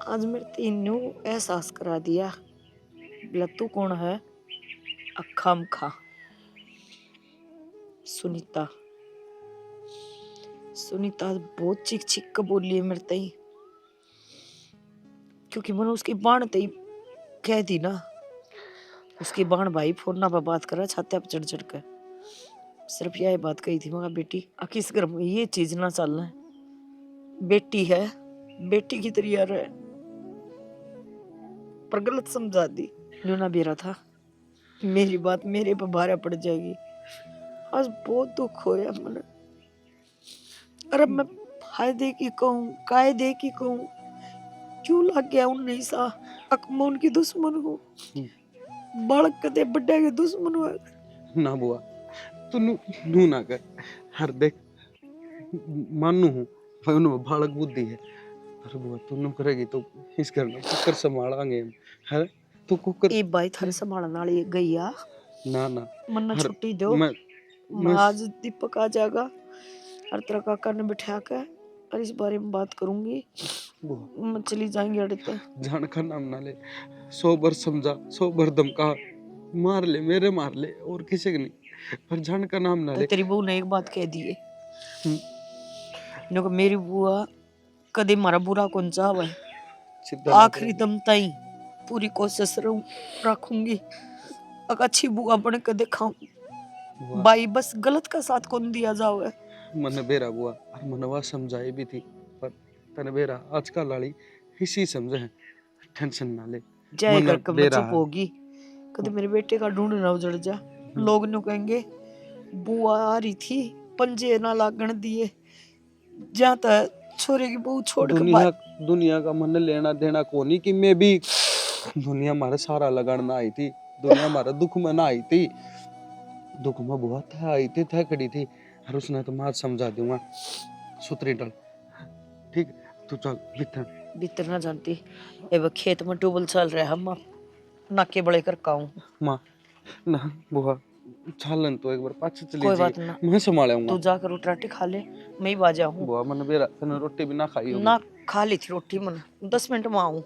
आज मेरे तीनों एहसास करा दिया लत्तू कौन है। अखा मखा सुनीता, सुनीता बहुत चीख चीख कर बोली है मेरे तई, क्योंकि मैंने उसकी बाण तई कह दी ना। उसकी बाण भाई फोन पर बात कर रहा छात्या पर चढ़ चढ़ कर, सिर्फ यही बात कही थी मगर बेटी किस घर में ये चीज ना चलना है, बेटी है बेटी की तरह रहे, पर गलत समझा दी। जो ना बेरा था मेरी बात मेरे पर भारा पड़ जाएगी। आज बहुत दुख होया मन, अरे मैं फायदे की कहूँ कायदे की कहूँ, क्यों लग गया उन नहीं सा अकमा उनकी दुश्मन हूँ, बालक कदे बड्डे के दुश्मन हुआ। ना बुआ तू नू ना कर, हर देख मानू हूँ भाई उन्हें बालक बुद्धि है, पर बुआ तू नू करेगी तो इस घर में कुकर संभालांगे हम, है तू कुकर ए भाई थारे संभालने वाली गई आ, ना ना मन्ना हर छुट्टी दो। मैं आज दीपक आ जाएगा और तेरा काका ने बिठा कर और इस बारे में बात करूंगी, बुआ मैं चली जाएंगी अड़े पे। जान का नाम ना ले, 100 बार समझा 100 बार धमका, मार ले मेरे मार ले और किसी के नहीं, पर जान का नाम ना तो ले। तेरी बहू ने एक बात कह दी है, नो मेरी बुआ कदे मारा बुरा कौन चाहवा है, सीधा ना आखिरी दम ताई पूरी कोशिश रखूंगी अगर अच्छी बुआ बन के दिखाऊं। बुआ भाई बस गलत का साथ कौन दिया जाओ है। मन बेरा बुआ और मनवा समझाई भी थी, पर तन बेरा आज का लाड़ी इसी समझे है, टेंशन ना ले। जय मन करके मैं बेरा चुप होगी, कदे मेरे बेटे का ढूंढ ना उजड़ जा। लोग नु कहेंगे बुआ आ रही थी पंजे ना लागण दिए, जहाँ तक छोरे की बहू छोड़ के दुनिया दुनिया का मन लेना देना कोनी कि मैं भी दुनिया मारे सारा लगान ना आई थी, दुनिया मारा दुख में ना आई थी, दुख में बुआ था आई थी था खड़ी थी, और उसने तो मैं समझा दूंगा सुतरी डल, ठीक तू चल भीतर। भीतर ना जानती ए वो खेत में ट्यूबल चल रहा है, हम नाके बड़े कर काऊं। माँ ना बुआ चालन तो एक बार पाछे चली कोई जी, बात ना, मैं संभालूंगा। तू जाकर रोटी खा ले, मैं ही बाजा हूँ बुआ मन बेरा तने रोटी भी ना खाई होगी। ना, खा ली थी रोटी मन 10 मिनट में आऊं।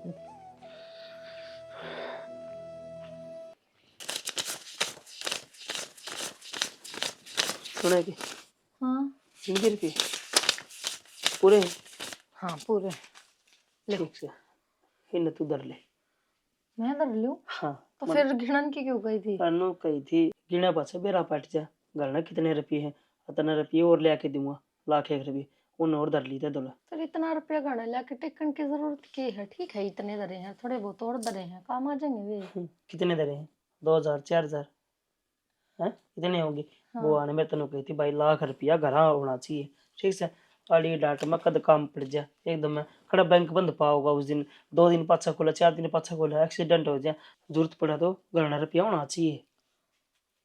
सुने की हाँ जिंदगी की पूरे हाँ पूरे ले। ठीक से इन तू दर ले। मैं धर लूं हाँ तो फिर घिनन की क्यों गई थी। कानू कही थी गिना पाछे बेरा पाट जा, गलना कितने रुपये है, इतने रुपये और ले आके दूंगा, लाख 1 रुपये उन और धर ली थे दोला। फिर इतना रुपया घड़ा लाके टेकन की जरूरत की है। ठीक है इतने दरे हैं, थोड़े बहुत और दरे हैं, काम आ जाएंगे वे। कितने दरे हैं 2000 4000 हैं इतने होंगे। हाँ। बुआ ने मैं तेन कही थी भाई लाख रुपया घर होना चाहिए, ठीक से अड़ी डांट में कद काम पड़ जा एकदम में खड़ा बैंक बंद पाओगा उस दिन, 2 दिन पाछा खोला 4 दिन पाछा खोला, एक्सीडेंट हो जाए जरूरत पड़ा तो घर रुपया होना चाहिए।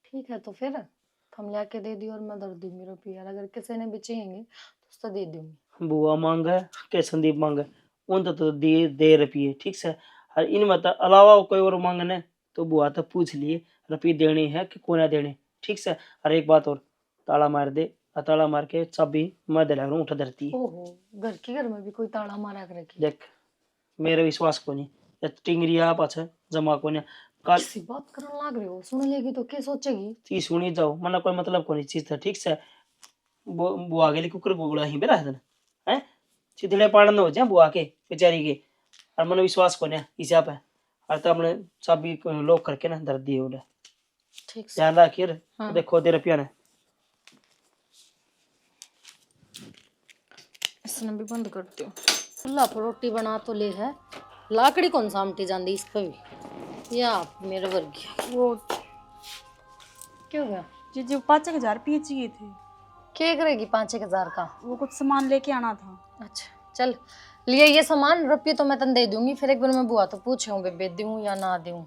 ठीक है तो फिर हम लाके दे दी और मैं धर दूंगी रुपया, अगर किसी ने भी चाहिए तो उसको दे दूंगी। बुआ मांग है के संदीप मांग है उन तो दे रुपये, ठीक से और इनमें तो अलावा कोई और मांगने तो बुआ तो पूछ लिए रुपये देने हैं कि कोना देने, ठीक से। और एक बात और, ताला मार दे, ताला मार के चाबी मैं दिला रहा हूँ उठा धरती है। ओहो घर में भी कोई ताला मारा कर रखी। देख मेरा विश्वास को नहीं या टिंगरिया पाछे जमा को नहीं काल किसी बात करने लग रहे हो, सुन लेगी तो क्या सोचेगी। ती सुनी जाओ मना कोई मतलब को नहीं चीज था, ठीक से। बुआ के लिए कुकर गोगड़ा ही बेरा है हैं चितड़े पाड़न हो जा बुआ के बेचारी के, और मन विश्वास को नहीं इसा पे और तो हमने चाबी लॉक करके ना धर दिए उन्हें। ठीक से ध्यान रखिए। हाँ। देखो दे रुपया ने इसने भी बंद करती हूँ। चूल्हा पर रोटी बना तो ले है, लाकड़ी कौन सामटी जाती इस पे भी। या मेरे वर्गी वो क्यों गया? जीजी 5,000 रुपये चाहिए थे। क्या करेगी 5,000 का? वो कुछ सामान लेके आना था। अच्छा चल लिए ये सामान, रुपये तो मैं तन दे दूंगी, फिर एक बार मैं बुआ तो पूछूं बेबे दूं या ना दूं।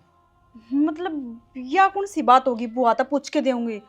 मतलब या कौन सी बात होगी, बुआ तो पूछ के देंगे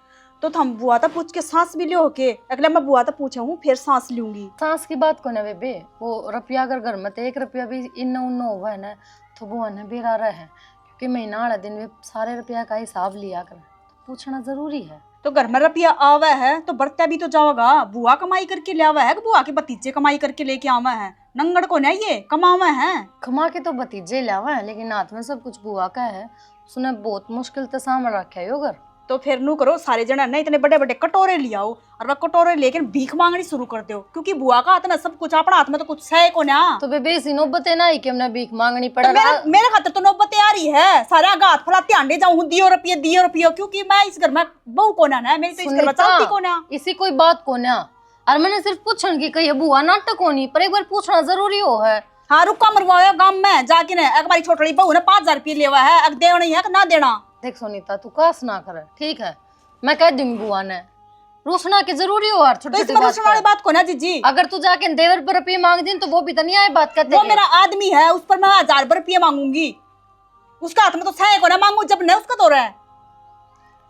तो हम बुआ तो पूछ के सांस भी लियो के अगले मैं बुआ तो पूछा हूँ फिर सांस लूंगी। सांस की बात को ना बेबे, वो रुपया अगर घर में तो 1 रुपया भी इन उन्न हुआ है ना तो बुआ ने बेरा रहा है, क्योंकि महीना वाला दिन वे सारे रुपया का हिसाब लिया कर, तो पूछना जरूरी है। तो घर में रुपया आवा है तो बरत्या भी तो जाओगा। बुआ कमाई करके ले आवा है कि बुआ के भतीजे कमाई करके लेके आवा है? नंगड़ को नहीं ये कमावा है। कमा के तो भतीजे लावा है, लेकिन हाथ में सब कुछ बुआ का है, उसने बहुत मुश्किल से सामान रखा है घर। तो फिर नू करो सारे जना नहीं इतने बड़े बड़े कटोरे ले आओ और वह कटोरे लेकर भीख मांगनी शुरू कर दो, क्योंकि बुआ का हाथ में सब कुछ, अपना हाथ में तो कुछ है को ना। तो बेबे इसी नौबत है ना ही कि हमने भीख मांगनी तो पड़ा। मेरे खातिर तो नौबत आ रही है, सारा गात फला ध्यान दे जाऊं दियो रुपये, क्योंकि मैं इस घर में बहू को ना मेरी तो इस घर में चलती को ना। इसी कोई बात को ना, और मैंने सिर्फ पूछन की कही बुआ नाटक होनी, पर एक बार पूछना जरूरी हो है। हाँ रुका मरवाओ गांव में जाके ना, एक बारी छोटी बहू ने 5,000 रुपये लेवा है, अब देना ही है कि ना देना। देख सोनीता तू कास ना करे, ठीक है मैं कह दूंगी बुआ ने, रूसना की जरूरी हो हर तो छोटी इसमें रुसने वाली बात को ना जीजी। अगर तू जाके देवर पर रुपये मांग दी तो वो भी तो नहीं आए बात करते। वो मेरा आदमी है, उस पर मैं 1,000 रुपये मांगूंगी, उसका हाथ में तो सह को ना मांगू जब नहीं उसका तो रहा है।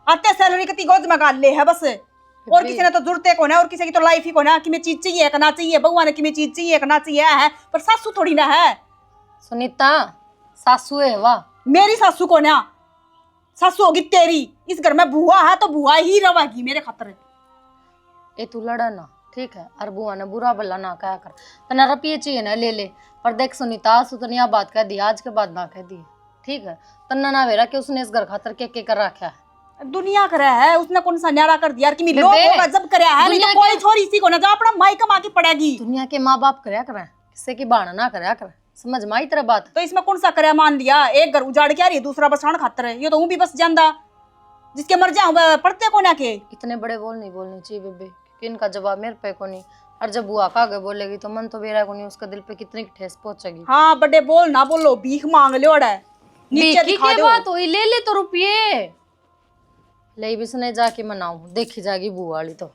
आते सैलरी कितनी गोद में गाल ले है बस, और किसी ने तो जुड़ते को ना, और किसी की तो लाइफ ही को ना कि मैं चीज चाहिए करना चाहिए, बउआ ने कि मैं चीज चाहिए करना चाहिए है, पर सासू थोड़ी ना है। सुनीता सासू है वाह, मेरी सासू को ना, सासू होगी तेरी। इस घर में बुआ है तो बुआ ही रहेगी मेरे खातिर। ए तू लड़ा ना, ठीक है, और बुआ ने बुरा भला ना कहा कर, तना रुपये चाहिए ना ले ले, पर देख सुनीता सुतनिया बात कह दी, आज के बाद ना कह दी, ठीक है। तना ना वेरा कि उसने इस घर खातर के कर रखा है। दुनिया करे है उसने कौन सा न्यारा कर दिया कि मैं बेबे, लोग होगा जब करे है, नहीं दुनिया तो कोई के- छोरी इसी को ना जा अपना माई कमा के पड़ेगी। दुनिया के माँ बाप करया करे, किसी की बाण ना करया करे, समझ में आई तेरा बात? तो इसमें कौन सा करे, मान लिया एक घर उजाड़ के आ रही है, दूसरा बसाण खातर है, ये तो हूँ भी बस जांदा, जिसके मर जाऊं पड़ते को ना के। इतने बड़े बोल नहीं बोलने चाहिए बेबे, क्योंकि इनका जवाब मेरे पे को नहीं, और जब बुआ का आगे बोलेगी तो मन तो बेरा को नहीं, उसका दिल पे कितनी ठेस पहुंचेगी। हाँ बड़े बोल ना बोलो, भीख मांग लो नीचे दिखा की दो। बात हुई, ले ले तो रुपये ले भी सुने जाके मनाऊ, देखी जाएगी बुआ वाली तो।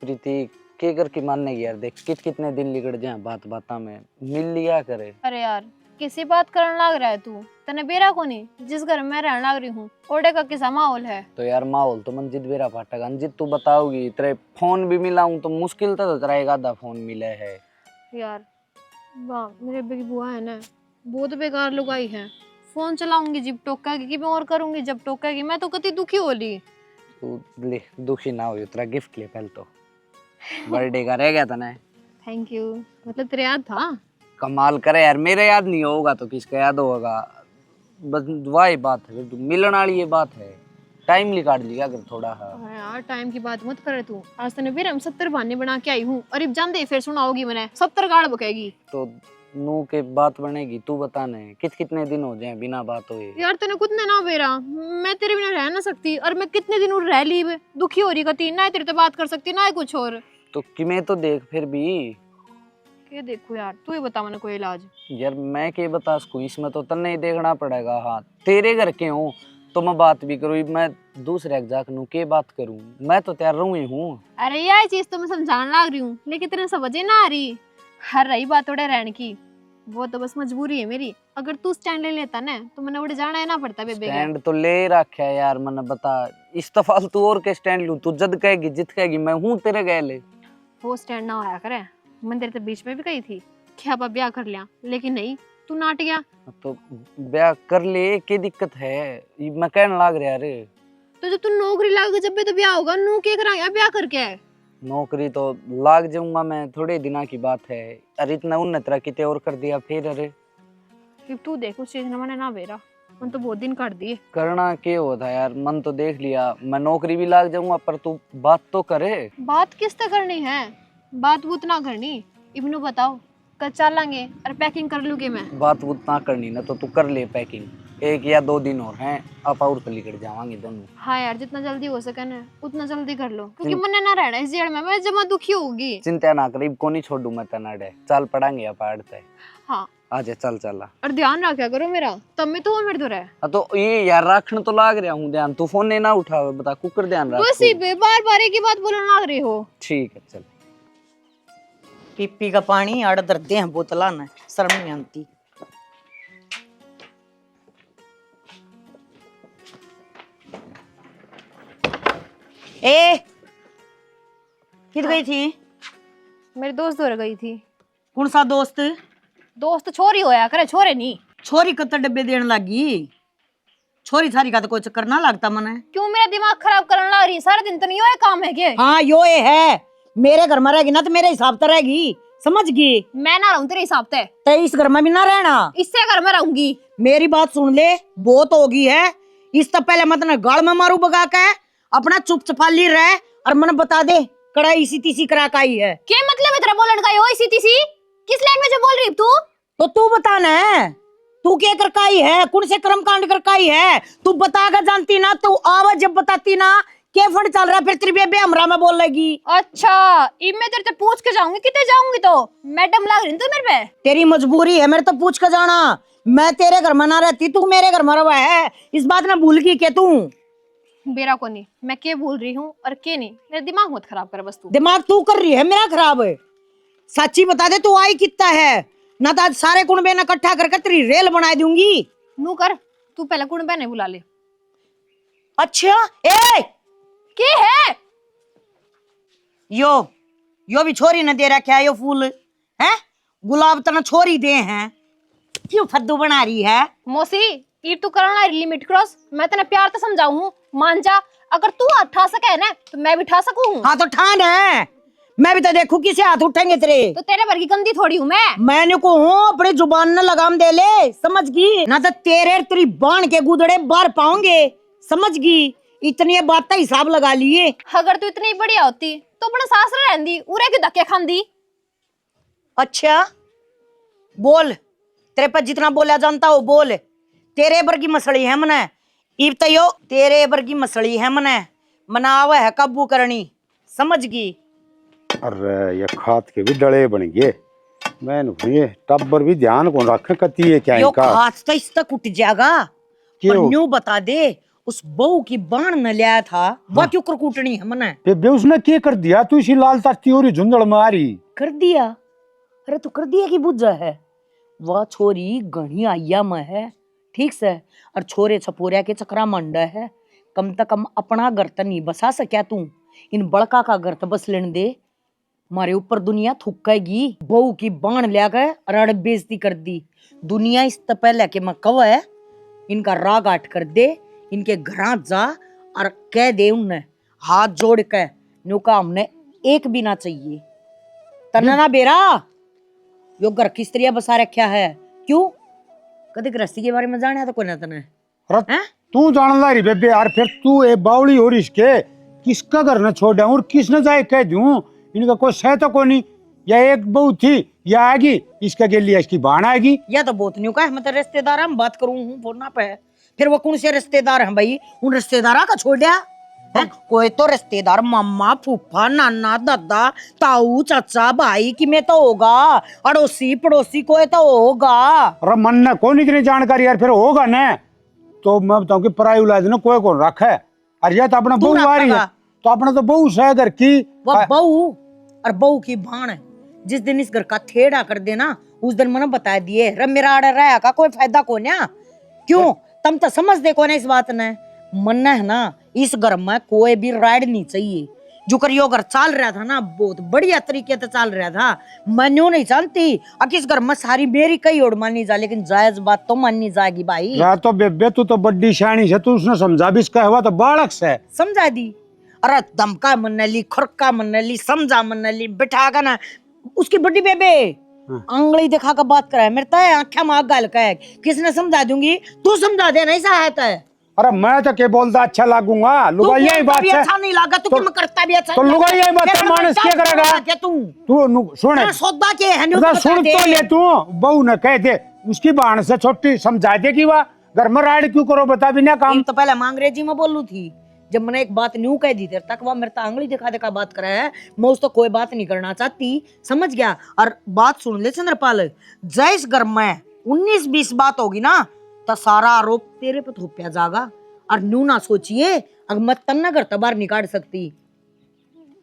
प्रीति के कर की मानने की यार, देख कितने दिन लिगड़ जाए बात बाता में, मिल लिया करे। अरे यार किसी बात करने लग रहा है तू, तने बेरा को नहीं, जिस घर में रहने लग रही हूँ ओडे का किसा माहौल है। तो यार माहौल तो मंजित बेरा फाटेगा, अंजित तू बताओगी, तेरे फोन भी मिलाऊं तो मुश्किल तो तेरा एक आधा फोन मिले है। यार वाह मेरे बेटी बुआ है ना, बहुत बेकार लुगाई है, फोन चलाऊंगी जब टोकेगी कि मैं और करूंगी जब टोकेगी, मैं तो कति दुखी हो ली। तू ले दुखी ना हो, तेरा गिफ्ट ले पहले तो, बर्थडे का रह गया था ना। थैंक यू, मतलब तेरे याद था। कमाल करे यार, मेरे याद नहीं होगा तो किसका याद होगा, बस वही बात है, मिलने वाली ये बात है, टाइम निकाल लिया अगर थोड़ा है। अरे यार टाइम की बात मत करे तू, आज तने बेरा हम 70 बहाने बना के आई हूँ, और अब जान दे फिर सुनाओगी मैंने 70 गाड़ बकेगी। तो नू के बात बनेगी, तू बताने कितने दिन हो जाए बिना बात हुए। यार तने खुद ने ना बेरा, मैं तेरे बिना रह ना सकती, और मैं कितने दिन और रह ली, दुखी हो रही कती ना, तेरे तो बात कर सकती ना कुछ और। तो कि मैं तो देख फिर भी के देखो यार, तू ही बता मैंने कोई इलाज। यार मैं क्या बता सकूं, इसमें तो तन्ने ही देखना पड़ेगा। हाँ तेरे घर के हूँ तो मैं बात भी करूँ, मैं दूसरे जाक नू के बात करूँ, मैं तो तैयार रहूँ ही हूँ। अरे यार चीज तो मैं समझाने लग रही हूँ, लेकिन तेरे समझे ना आ रही। हर रही बात उड़े रहने की, वो तो बस मजबूरी है मेरी, अगर तू स्टैंड ले लेता ना तो मैंने उड़े जाना है ना पड़ता बेबे। स्टैंड तो ले रखा है यार, मैंने बता इस तो फालतू और के स्टैंड लूं, तू जद कहेगी जित कहेगी मैं हूँ तेरे गए। वो स्टैंड ना होया करे, मैं तेरे तो बीच में भी कही थी कि अब ब्याह कर लिया, लेकिन नहीं तू नाट गया। तो ब्याह कर ले, क्या दिक्कत है, ये मैं कहने लाग रहा रे। तो जब तू नौकरी लग जब भी तो ब्याह होगा, नू के कराया ब्याह करके है। नौकरी तो लाग जाऊंगा मैं, थोड़े दिना की बात है, अरे इतना उन्नत तरह किते और कर दिया फिर। अरे तू देख उस चीज ने मैंने ना बेरा, मन तो बहुत दिन काट दिए। करना क्या होता यार, मन तो देख लिया, मैं नौकरी भी लाग जाऊंगा, पर तू बात तो करे। बात किस तरह करनी है, बात वो ना करनी, इब्नू बताओ कल चलेंगे और पैकिंग कर लूंगी मैं। बात उतना करनी ना तो तू कर ले पैकिंग, 1 या 2 दिन और हैं, आप और कल निकल जावांगे दोनों। हाँ यार, जितना जल्दी हो सके ना उतना जल्दी कर लो, क्योंकि मन ना रहना इस जेल में, मैं जमा दुखी होगी। चिंता ना करीब को नहीं छोड़ू मैं तनाड़े, चल पड़ांगे आप आड़ते। हाँ आजा चल चला। और ध्यान रखा करो मेरा, तब में तो मेरे तो रहे। तो ये यार रखने तो लाग रहा हूँ ध्यान, तू फोन ना उठावे बता कुकर ध्यान रख। बस ही बार बार एक ही बात बोलने लग रही हो। ठीक है चल। पीपी का पानी आड़ दर्दे हैं बोतला न, शर्म नहीं आती। ए किध गई थी? मेरी दोस्त हो गई थी। कौन सा दोस्त? दोस्त छोरी होया करे, छोरे नहीं। छोरी कत्तर डब्बे देने लगी, छोरी थारी का तो कोई चक्कर ना लगता मने। क्यों मेरा दिमाग खराब करने लग रही? सारा दिन तो नहीं ये काम है के? हाँ यो ये है, मेरे घर में रहेगी ना तो मेरे हिसाब से रहेगी, समझ गई? मैं ना रहूं तेरे हिसाब से, तो इस घर में भी ना रहना। इससे घर में रहूंगी। मेरी बात सुन ले, बहुत होगी है। इस तो पहले मत ना गाड़ में मारू बगा के, अपना चुप चपाली रह और मन बता दे कड़ाई इसी तीसी करा का ही है। क्या मतलब है तेरा बोलने का? यो इसी तीसी किस लैंग्वेज में बोल रही है तू? तो तू बता ना, तू क्या कर काई है, कौन से कर्म कांड कर काई है? तू बता कर जानती ना, तू आवाज जब बताती ना क्या फंड चल रहा, फिर तेरी बेबे हमरा में बोल लगी। अच्छा इब मैं तेरे से पूछ के जाऊंगी, कितने जाऊंगी तो मैडम लग रही तू मेरे पे। तेरी मजबूरी है मेरे तो पूछ के जाना, मैं तेरे घर में ना रहती, तू मेरे घर में रहा है, इस बात ना भूल गई क्या तू? बेरा को नहीं, मैं क्या बोल रही हूँ और क्या नहीं, मेरा दिमाग मत खराब कर बस तू। दिमाग तू कर रही है, मेरा खराब है। सच्ची बता दे तू आई कितना है, ना तो आज सारे कुंबे ना इकट्ठा करके तेरी रेल बना दूंगी। नू कर, तू पहले कुंबे ने बुला ले। अच्छा ए के है यो भी छोरी ने दे रखा है, यो फूल है गुलाब तना छोरी दे हैं, क्यों फद्दू बना रही है? मौसी ईब तू करना लिमिट क्रॉस, मैं तेने प्यार से समझाऊं, मान जा। अगर तू हाथ उठा सके है ना तो मैं भी उठा सकूं। हाँ तो ठान है, मैं भी तो देखूं किसे हाथ उठेंगे तेरे। तो तेरे भर की गंदी थोड़ी हूँ मैं। मैंने को हूँ अपनी जुबान न लगाम दे ले, समझ गई ना? तो तेरे तेरी बाण के गुदड़े बाहर पाओगे, समझ गई? इतनी बात का हिसाब लगा लिए। अगर तू इतनी बढ़िया होती तो अपने सासरे रहंदी, उरे के धक्के खांदी। अच्छा बोल, तेरे पर जितना बोला जानता हो बोल। तेरे बर की मसली है मने, इब तो यो तेरे बर की मसली है मने, मनाव है काबू करनी, समझ गई? अरे ये खाद के भी डले बन गए, मैंने ये टब्बर भी ध्यान को रख कती है क्या यो इनका? खास तो इस तक उठ जाएगा, पर न्यू बता दे उस बहू की बाण न लिया था, वह क्यों कर कूटनी है मने? बे उसने क्या कर दिया? तू इसी लाल ताती और झुंझड़ मारी कर दिया? अरे तू कर दिया कि बुझा है? वह छोरी घनी आया में है, ठीक से, और छोरे छपोरिया के चक्रा मंडा है, कम से कम अपना घर तो नहीं बसा सक्या तू, इन बड़का का घर तो बस लेने दे। मारे ऊपर दुनिया थुकेगी, बहू की बाण लिया गए और बेइज्जती कर दी दुनिया। इस तो पहले के मैं कव है इनका राग आट कर दे, इनके घर जा और कह दे उन्हें हाथ जोड़ के नुका हमने एक भी ना चाहिए तना ना बेरा, यो घर की स्त्रिया बसा रखा है, क्यों कदे गृहस्थी के बारे में जाने तो कोई ना तने हैं? तू जान ला रही बेबे यार, फिर तू ए बावली हो इसके किसका घर न छोड़ा और किसने जाए कह दूं, इनका कोई सह तो कोई नहीं, या एक बहू थी या आएगी इसका के लिए इसकी बाण आएगी, या तो बहुत न्यू का मैं तो रिश्तेदार हम बात करूं हूं फोन पे, फिर वो कौन से रिश्तेदार हैं भाई? उन रिश्तेदारा का छोड़ दिया है? कोई तो रिश्तेदार मामा फूफा नाना दादा ताऊ चाचा भाई कि में तो होगा, अड़ोसी पड़ोसी कोई तो होगा। अरे मन ने कौन इतनी जानकारी यार, फिर होगा न तो मैं बताऊं कि पराई औलाद ने कोई कौन रखा है, और यह तो अपना बहू आ रही है, तो अपना तो बहू है घर की, वह बहू और बहू की भाण है। जिस दिन इस घर का थेड़ा कर देना उस दिन मैंने बता दिए रे मेरा आड़ा रहा का कोई फायदा को ना, क्यों तुम तो समझ दे को ना इस बात ने। मन है ना इस घर में कोई भी राइड नहीं चाहिए, जो कर यो घर चल रहा था ना बहुत बढ़िया तरीके से चल रहा था, मैं यूं नहीं जानती अब इस घर में सारी मेरी कई ओर मानी जा, लेकिन जायज बात तो माननी जाएगी भाई। या तो बेबे तू तो बड़ी शानी है, तू उसने समझा भी इसका हुआ तो बालक से समझा दी। अरे दमका मन ली, खुरका मन ली, समझा मन ली, बिठा का ना उसकी बड़ी बेबे अंगली दिखा कर बात करा है मेरे तो आंखें मार गाल का है, किसने समझा दूंगी? तू समझा दे, नहीं सहायता है। अरे मैं तो के बोलता अच्छा लागूंगा, लुगाई यही बात है, अच्छा नहीं लगा तू, मैं करता भी अच्छा तो लुगाई यही बात है, मानस क्या करेगा? क्या तू सुन सौदा के है सुन तो ले, तू बहू ने कह दे उसकी बाण से छोटी समझा देगी, वह घर में राइड क्यों करो बता बिना काम। तो पहले मैं अंग्रेजी में बोलू थी, जब मैंने एक बात न्यू कह दी तक वह मेरे आंगली दिखा दिखा बात करा है, मैं उस तो कोई बात नहीं करना चाहती, समझ गया। और बात सुन ले चंद्रपाल, जय इस घर में 19-20 बात होगी ना तो सारा आरोप तेरे पे थोपया जाएगा। और न्यू ना सोचिए अगर मैं तन्ना घर तबार नहीं काट सकती,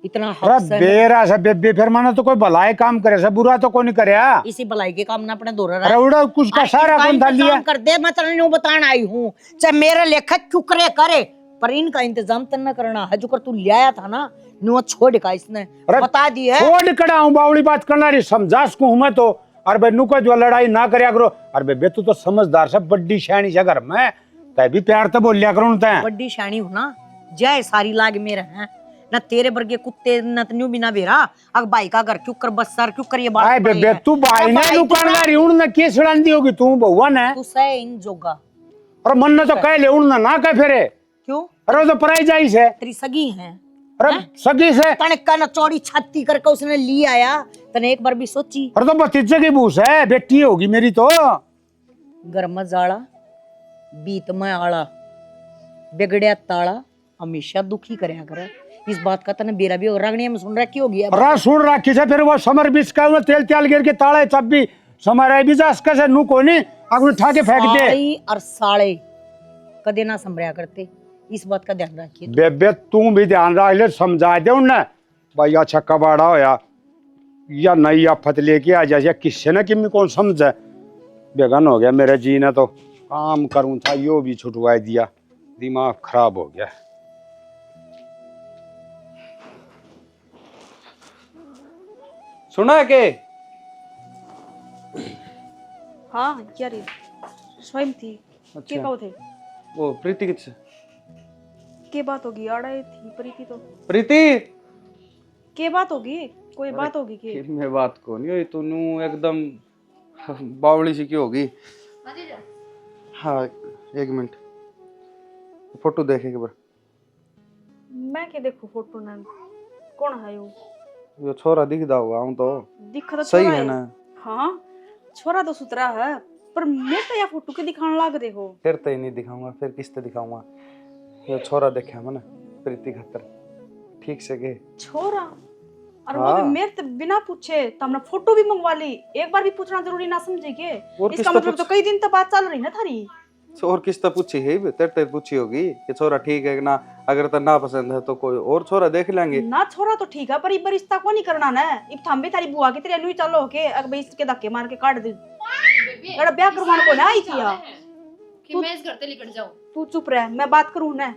इतना अरे हक से बेरा सा बेबे फिर माना तो कोई भलाई काम करे सा, बुरा तो कोई नहीं करे। इसी भलाई के काम ना अपने दो अरे उड़ा कुछ का सारा कौन था लिया कर दे, मैं तेरे न्यू बताना आई हूँ, चाहे मेरे लेखक चुकरे करे पर इनका इंतजाम तन्ना करना है। जो कर तू ले आया था ना न्यू छोड़ का इसने बता दी है। छोड़ कड़ा हूँ बावली बात करना रही, समझा उसको हूँ मैं तो। अरे भाई नु को जो लड़ाई ना करया करो। अरे बेबे तू तो समझदार सा, बड्डी शैनी सा घर में, तै भी प्यार तो बोल लिया करो तै। बड्डी शानी हो ना, जय सारी लाग मेरे हैं ना, तेरे वर्गे कुत्ते न तन्यू बिना बेरा। अग भाई का घर क्यों कर बसर क्यों कर ये बात। आए बेबे तू भाई ने लुकाना रही उन के सड़न दी होगी तू बउआ ने। तू सह इन जोगा और मन ने तो कह ले उन ना कह फेरे। क्यों? अरे तो पराई जाई से, तेरी सगी है। अरे सगी से तने कन चौड़ी छाती करके उसने ली आया, तने एक बार भी सोची? अरे तो भतीजे की बूस है, बेटी होगी मेरी तो। घर में जाड़ा बीत में आड़ा, बिगड़िया ताला हमेशा दुखी करया करे। इस बात का तने बेरा भी रगड़िया में सुन रखी होगी। अरे सुन रखी से फिर वो समर बीच का तेल त्याल गिर के ताले चब्बी समर भी जा से नु कोनी आग उठा के फेंक दे। साली और साले कदे ना संभरिया करते, इस बात का ध्यान रखिए। बेबे तू भी ध्यान रख ले, समझा दे उन्हें भाई अच्छा कबाड़ा होया या नई आफत लेके आ जाए किससे ना कि कौन समझे। बेगन हो गया मेरे जी ने तो काम करूं था यो भी छुटवा दिया, दिमाग खराब हो गया। सुना है के? हाँ यार स्वयं थी। के कहो थे? वो प्रीति किस के बात होगी? आड़े थी प्रीति तो। प्रीति के बात होगी? कोई बात होगी के? मैं बात को नहीं हुई तू एकदम बावली सी क्यों होगी। हाँ एक मिनट फोटो देखे एक बार। मैं के देखो फोटो ना, कौन है यो छोरा दिखदा हुआ हूं तो दिख तो सही छोरा है ना। हाँ छोरा तो सुतरा है, पर मैं तो या फोटो के दिखाने लग रहे हो। फिर तो ही नहीं दिखाऊंगा, फिर किस ते दिखाऊंगा। यो छोरा देखे हम ना प्रीति खतर ठीक से के छोरा और हाँ। वो भी मेरे तो बिना पूछे तो हमने फोटो भी मंगवा ली। एक बार भी पूछना जरूरी ना समझे के? और इसका मतलब तो कई दिन तक बात चल रही ना थारी। और किस तरह पूछी है तेरे पूछी होगी कि छोरा ठीक है कि ना, अगर तो ना पसंद है तो कोई और छोरा देख लेंगे ना। छोरा तो ठीक है पर इब रिश्ता को नहीं करना ना। इब थंबे थारी बुआ के तेरे नुई चलो के अब भाई इसके धक्के मार के काट दे। अरे ब्याह करवाने को ना आई थी यार कि मैं इस घर से निकल जाऊं। तू चुप रह, मैं बात करूं ना।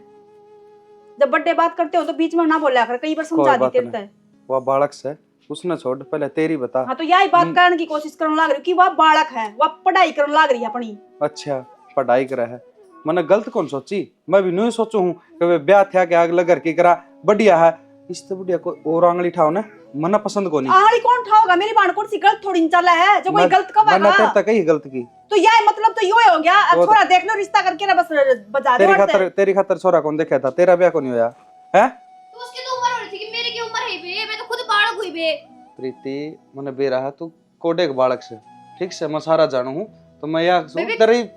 जब बर्थडे बात करते हो तो बीच में ना बोला कर, कई बार समझा दी तेरे ते। वह बालक से उसने छोड़, पहले तेरी बता। हाँ तो यही बात करने की कोशिश करने लग रही कि वह बालक है, वह पढ़ाई करने लग रही है अपनी। अच्छा पढ़ाई करा है, मैंने गलत कौन सोची? मैं भी नहीं सोचू हूँ कि वे ब्याह थे के आग लगर की करा बढ़िया है। इससे बढ़िया कोई और आंगली ठाओ ना, मना पसंद को नहीं। आंगली कौन ठाओगा? मेरी बाण कौन सी गलत थोड़ी चला है जो कोई गलत कब मैंने तेरे तक ही गलत की। तो यह मतलब तो यो हो गया। अब छोरा देख लो रिश्ता करके ना बस बजा दे। तेरी खातर छोरा कौन देखा था? तेरा ब्याह को नहीं होया है? तो उसकी तो उम्र हो रही थी कि मेरी की उम्र है बे, मैं तो खुद बालक हुई बे। प्रीति मैंने बेरा है तू कोडे के बालक से, ठीक से मैं सारा जानू हूँ तो मैं यार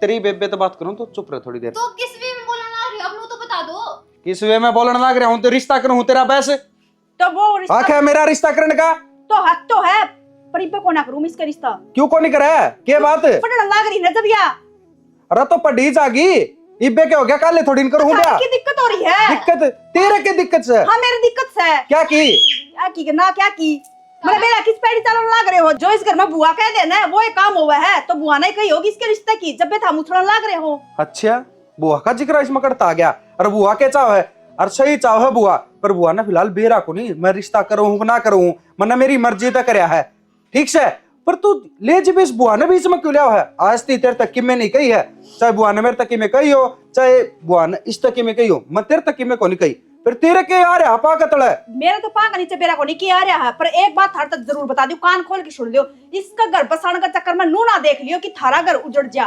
तेरी बेबे तो बात करूँ तो चुप रह थोड़ी देर। तो किस वे में बोलना लग रही हो अब तो बता दो। किस वे में बोलने लग रहा हूँ? तो रिश्ता करूँ तेरा बैस तो वो रिश्ता आखिर मेरा रिश्ता करने का तो हक तो है, पर इब को ना करूं इसका रिश्ता। क्यों को नहीं करा है? क्या बात है? पढ़ने लग रही ना जब या। अरे तो पढ़ी जागी इबे क्या हो गया? काले थोड़ी न करूँ ब्याह। की दिक्कत हो रही है? दिक्कत तेरे की दिक्कत से? हाँ मेरी दिक्कत से। क्या की? क्या की ना क्या की? मतलब मेरा किस पैड़ी चलन लग रहे हो? जो इस घर में बुआ कह देना वो एक काम हुआ है तो बुआ नहीं कही होगी इसके रिश्ते की, जब था मुथड़न लग रहे हो। अच्छा बुआ का जिक्र इसमें करता आ गया। अरे बुआ के चाव है और सही चाव है बुआ, पर बुआ ने फिलहाल बेरा को नहीं मैं रिश्ता करूँ ना करूँ, मना मेरी मर्जी तक करया है ठीक से। पर तू ले जब इस बुआ ने बीच में क्यों लिया है? आज ती तेरे तक की में नहीं कही है, चाहे बुआ ने मेरे तक की में कही हो चाहे बुआ ने इस तक की में कही हो, मैं तेरे तक की में को नहीं कही। फिर तेरे के आ रहा पा कतल है? मेरे तो पा का नीचे बेरा को नहीं किया आ रहा है, पर एक बात थार तक जरूर बता दियो, कान खोल के सुन लियो। इसका घर बसाने का चक्कर में नू ना देख लियो कि थारा घर उजड़ जा।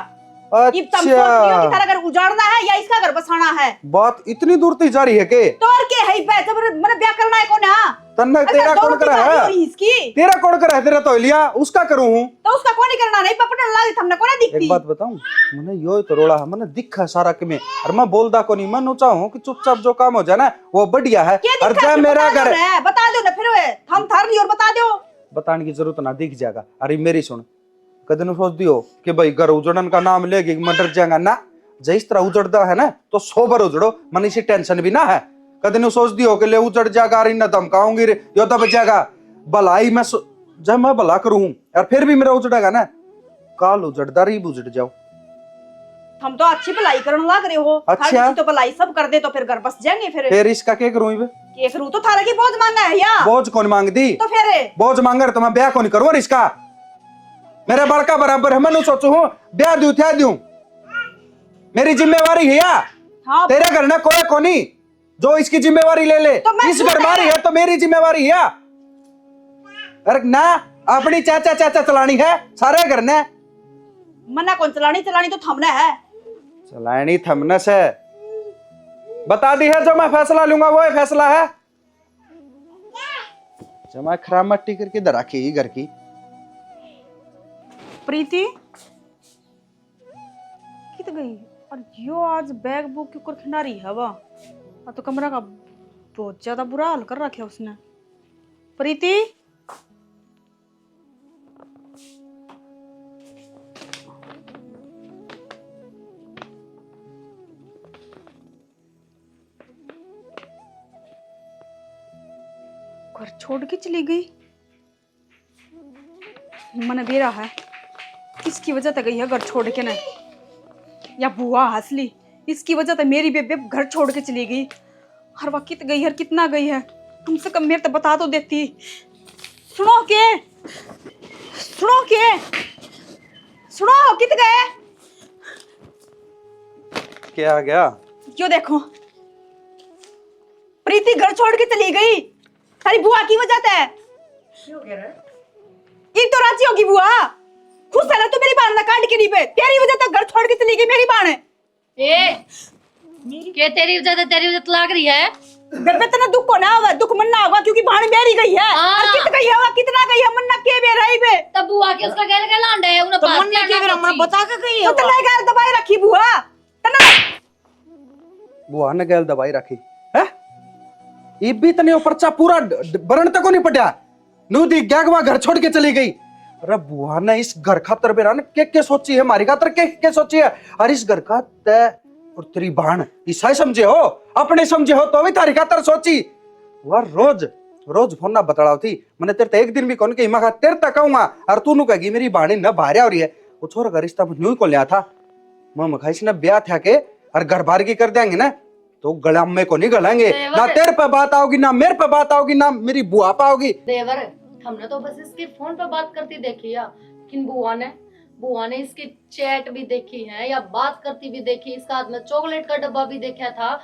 अच्छा तुम सोच लियो कि थारा घर उजाड़ना है या इसका घर बसाना है। बात इतनी दूर तक जा रही है के? तो और के है बे जब मैंने ब्याह करना है को ना तन्ने तेरा कौन करा है? इसकी तेरा कौन करा है? तेरा तो लिया उसका करूं हूं। तो उसका कोई नहीं करना नहीं पपड़ लागे हमने कोई दिखती। एक बात बताऊं, मैंने यो तो रोड़ा है, मैंने दिखा सारा कि मैं और मैं बोलदा को नहीं, मैं नो चाहूं कि चुपचाप जो काम हो जाए ना वो बढ़िया है। और जय मेरा घर है बता दो ना, फिर हम थार नहीं और बता दो। बताने की जरूरत ना, दिख जाएगा। अरे मेरी सुन, कदे न सोच दियो कि भाई घर उजड़न का नाम लेगी मैं डर जाएगा ना। जिस तरह उजड़ता है ना तो सोबर उजड़ो, मन इसी टेंशन भी ना है। कदे न सोच दियो कि ले उजड़ जाएगा, अरे न धमकाऊंगी रे यो तो बच जाएगा। भलाई मैं जब मैं भला करूं यार फिर भी मेरा उजड़ेगा ना, काल उजड़दार ही उजड़ जाओ। हम तो अच्छी भलाई करने लग रहे हो। अच्छा तो भलाई सब कर दे तो फिर घर बस जाएंगे। फिर इसका क्या करूं? के करूं तो थारे की बोझ मांगा है या बोझ कौन मांग दी? तो फिर बोझ मांगर तो मैं ब्याह कौन करूं? इसका मेरे बड़का बराबर है, मैं सोचू हूं ब्याह दूं क्या दूं, मेरी जिम्मेवारी है या? हाँ तेरे घर में कोई कोनी जो इसकी जिम्मेवारी ले ले। तो इस घर मारी है तो मेरी जिम्मेवारी है। अरे ना अपनी चाचा चाचा चलानी है सारे घर ने। मना कौन चलानी, चलानी तो थमना है। चलानी थमने से बता दी है, जो मैं फैसला लूंगा वो फैसला है। जो मैं खराब मट्टी करके दरा की घर की। प्रीति कित गई और यो आज बैग बुक के ऊपर खिंडारी है वह तो कमरा का बहुत ज्यादा बुरा हाल कर रखा है उसने। प्रीति घर छोड़ के चली गई। मन बेरा है किसकी वजह से गई है घर छोड़ के ना, या बुआ हंसली इसकी वजह से मेरी बेबे घर छोड़ के चली गई। हर वक्त कित गई है, कितना गई है, कम से कम मेरे तो बता तो देती। सुनो कित गए? क्या आ गया? क्यों देखो प्रीति घर छोड़ के चली गई सारी बुआ की वजह से। ये तो राजी होगी बुआ, खुश है ना? तो मेरी बाण ना काट के नहीं पे तेरी वजह से घर छोड़ के चली गई मेरी बाण। के तेरी वजह लाग रही है? बेबे तना दुख को ना होगा, दुख मन ना होगा क्योंकि बाण मेरी गई है। और कित गई है वो, कितना गई है, मन ना के बे रही बे तब बुआ के उसका गैल के लांडे है उन्हें पास के बेरा मन बता के गई है। तो तना गैल दबाई रखी बुआ तना। बुआ ने गैल दवाई रखी है। ये भी तने पर्चा पूरा बरण तक को नहीं पड़ा। नू दी गैगवा घर छोड़ के चली गई। अरे बुआ ने इस घर खातर बेरा ने के सोची है, मारी खातर के सोची है। और इस घर का तय और तेरी बहन ईसाई समझे हो, अपने समझे हो तो भी तारी खातर सोची। वह रोज फोन ना बतड़ाव थी। मैंने तेरे एक दिन भी कौन के हिमा तेरे तक कहूंगा और तू नु कहेगी मेरी बहन न भार्या हो रही है। वो छोरा का रिश्ता न्यू को लिया था मैं मखाइस ने ब्याह था के और घर बार की कर देंगे ना तो गला में को नहीं गलाएंगे। ना तेरे पे बात आओगी, ना मेरे पे बात आओगी, ना मेरी बुआ पे आओगी। देवर हमने तो बस इसके फोन पे बात करती देखी है, लेकिन बुआ ने इसकी चैट भी देखी है या बात करती भी देखी। इसका हाथ में चॉकलेट का डब्बा भी देखा था,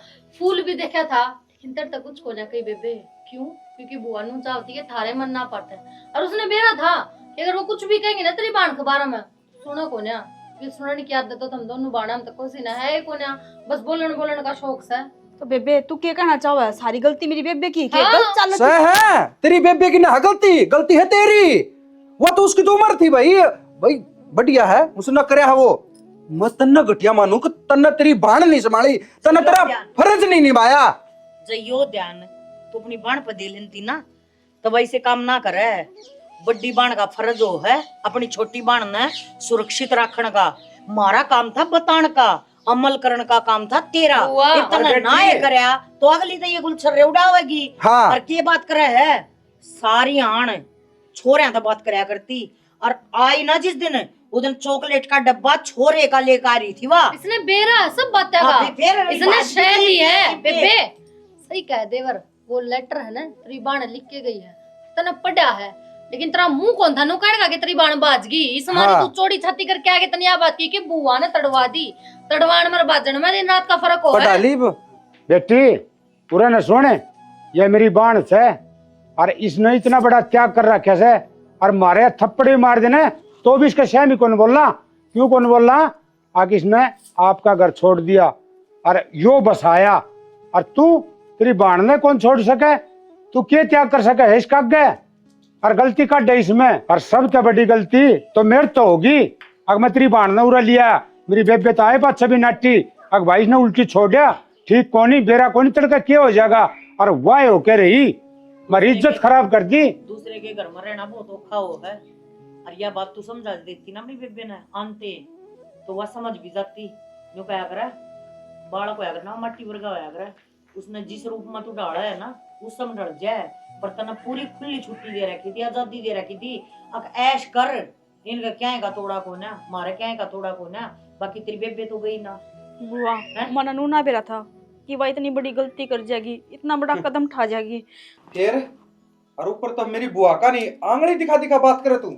फूल भी देखा था, लेकिन तेरे तक कुछ को ना कही बेबे। क्यों? क्योंकि बुआ नु चाहती है थारे मन ना पड़ता है। और उसने बेरा था कि अगर वो कुछ भी कहेंगे ना तेरी बाण के बारे में सुनो को ना, ये सुनने की आदत तो तुम दोनों बाणा में तक को सी ना है को ना, बस बोलने का शौक है। तो बेबे तू क्या कहना चाहो है? सारी गलती मेरी बेबे की है। गलत चाल है तेरी बेबे की ना, गलती है तेरी। वो तो उसकी तो उम्र थी भाई बढ़िया है, उसने करया है वो। मैं तन्ना घटिया मानू कि तन्ना तेरी बाण नहीं संभाली, तन्ना तेरा फर्ज नहीं निभाया। जयो ध्यान तू अपनी बाण पर दे लेती ना तो वैसे काम ना करे। बड़ी बाण का फर्ज हो है अपनी छोटी बाण ने सुरक्षित रखने का। मारा काम था बताने का, अमल करने का काम था तेरा। इतना ना ये करया तो अगली तो ये गुलछर्रे उड़ावेगी। हाँ। और के बात करे है सारी आण छोरे तो बात करया करती। और आई ना जिस दिन उस दिन चॉकलेट का डब्बा छोरे का लेकर आ रही थी वाह। इसने बेरा सब बातें का इसने शैली है बेबे। सही कह देवर, वो लेटर है ना तेरी बाण लिख के गई है, तने पढ़ा है, लेकिन तेरा मुंह कौन था नु कहने का कि तेरी बाण बाज गई। इस मारी तू चोरी छाती करके आगे तनी आ बात की कि बुआ ने तड़वा दी। तड़वाण में बाजन में दिन रात का फर्क हो है। बेटी पूरा न सुने, ये मेरी बाण से और इसने इतना बड़ा त्याग कर रखा है और मारे थप्पड़े मार देने तो भी इसका सहमी कौन बोलना? क्यों कौन बोलना? आगे इसने आपका घर छोड़ दिया और यो बसाया और तू तेरी बाण ने कौन छोड़ सके? तू क्या त्याग कर सके है इसका आगे? और गलती कर दे इसमें, और सबसे बड़ी गलती तो मेरे तो होगी। अगर मैं तेरी बाण ने उड़ा लिया, मेरी बेबे तो आए पास भी नाटी, अगर भाई ने उल्टी छोड़ा, ठीक कोनी बेरा कोनी तड़का क्या हो जाएगा। और वाह हो के रही, मेरी इज्जत खराब कर दी। दूसरे के घर में रहना बहुत औखा हो है, और यह बात तू समझा देती ना अपनी बेबे ने आनते, तो वह समझ भी जाती। जो क्या करे बालक होया करना मट्टी वर्गा होया करे, उसने जिस रूप में तू डाला है ना उस समय डर जाए। पर तने पूरी खुली छुट्टी दे रखी थी, आजादी दे रखी थी। अब ऐश कर, इनका क्या का तोड़ा को ना, मारे क्या का तोड़ा को ना। बाकी तेरी बेबे तो गई ना। बुआ मना नू ना बेरा था कि वह इतनी बड़ी गलती कर जाएगी, इतना बड़ा कदम उठा जाएगी। फिर और ऊपर तो मेरी बुआ का नहीं आंगली दिखा दिखा बात करे तू।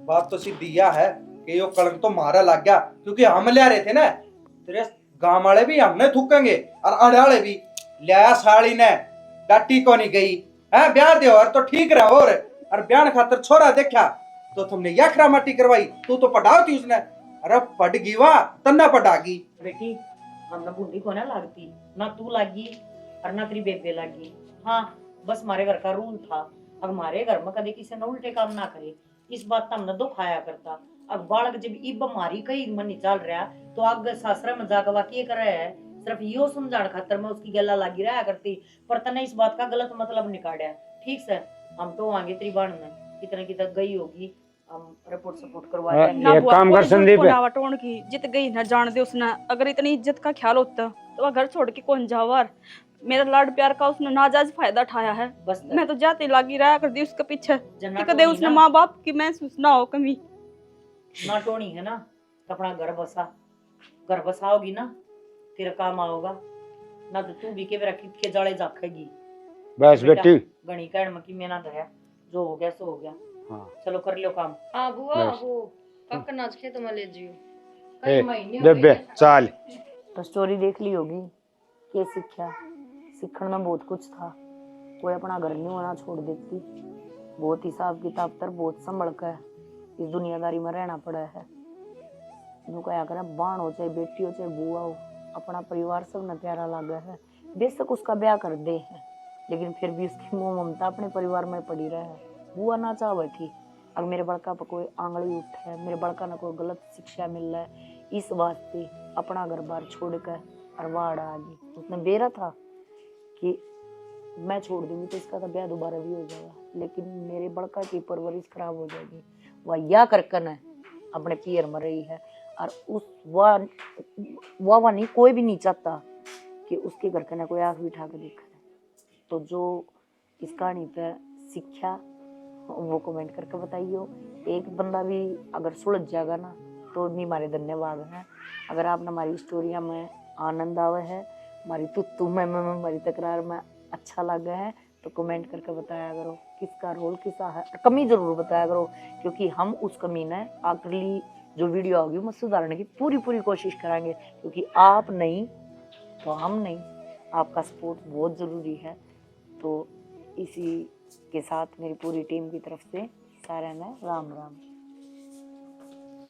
बात तो सीधी यह है कि यो कलंक तो मारा लग गया, क्योंकि हम ले रहे थे ना, तेरे गांव वाले भी हमने थूकेंगे और अड़ाले भी। लिया साड़ी ने डाटी को नहीं गई है, ब्याह दे और तो ठीक रहा। और ब्याह खातर छोरा देखा तो तुमने यह खरामाटी करवाई। तू तो पढ़ाओ थी उसने, अरे पढ़ गई वाह तन्ना पढ़ागी। बेटी हमने बूंदी को ना लागती, ना तू लागी और ना तेरी बेबे लागी। हाँ बस हमारे घर का रूल था, अब हमारे घर में कभी किसी ने उल्टे काम ना करे, इस बात का हमने दुख आया करता। अब बालक जब ई बीमारी कई मन नहीं चल रहा, तो आगे सासरा में जाकर वाकई कर रहे है, सिर्फ यो समझाने खातर मैं उसकी गला लागी रहा करती। पर तने इस बात का गलत मतलब निकाला। ठीक से हम तो आगे तेरी बाण में कितने की तक गई होगी, हम रिपोर्ट सपोर्ट करवा देंगे। ना एक बुआ काम कर संदीप, टोन की जित गई ना जान दे उसने। अगर इतनी इज्जत का ख्याल होता तो वह घर छोड़ के कौन जावर। मेरा लाड प्यार का उसने नाजायज फायदा उठाया है। बस मैं तो जाते लागी रहा कर दी उसके पीछे जना कि कदे टोनी उसने ना, माँ बाप की महसूस ना हो कमी। ना टोनी है ना, तो अपना घर बसा, घर बसाओगी ना तेरा काम आओगा ना। तो तू भी के रखी के जाले जाखेगी। बस बेटी गणी कहण में की मेहनत है, जो हो गया सो हो गया। हाँ। चलो कर लियो काम। हाँ बुआ बस। वो काका नाच के तो मैं ले जियो ए, कई महीने हो बेबे गए। चाल। तो स्टोरी देख ली होगी, क्या सीखा? सीखने में बहुत कुछ था। कोई अपना घर नहीं होना छोड़ देती, बहुत हिसाब किताब तर बहुत संभल कर इस दुनियादारी में रहना पड़ा है। यूँ क्या करें, बाण हो चाहे बेटी हो चाहे बुआ हो, अपना परिवार सब न प्यारा लगा है। बेशक उसका ब्याह कर दे है, लेकिन फिर भी उसकी मोह ममता अपने परिवार में पड़ी रहे। बुआ ना चाहे थी अगर मेरे बड़का पर कोई आंगली उठे, मेरे बड़का ने कोई गलत शिक्षा मिल रहा है, इस वास्ते अपना घर बार छोड़कर अरवाड़ आ गई। उसने बेरा था कि मैं छोड़ दूंगी तो इसका तो ब्याह दोबारा भी हो जाएगा, लेकिन मेरे बड़का की परवरिश खराब हो जाएगी। वह या करकन है अपने पियर में रही है, और उस वह नहीं कोई भी नहीं चाहता कि उसके घर का कोई आंख बिठा कर देखा है। तो जो इस कहानी पे सीखा वो कमेंट करके बताइए। एक बंदा भी अगर सुलझ जाएगा ना तो भी हमारे धन्यवाद हैं। अगर आपने हमारी स्टोरिया में आनंद आवे है, हमारी तुत्तू में हमारी तकरार में अच्छा लगा है, तो कमेंट करके बताया करो किसका रोल किसा है। कमी जरूर बताया करो, क्योंकि हम उस कमी ने अगली जो वीडियो होगी वो सुधारने की पूरी कोशिश करेंगे। क्योंकि आप नहीं तो हम नहीं, आपका सपोर्ट बहुत ज़रूरी है। तो इसी के साथ मेरी पूरी टीम की तरफ से सारे ने राम राम।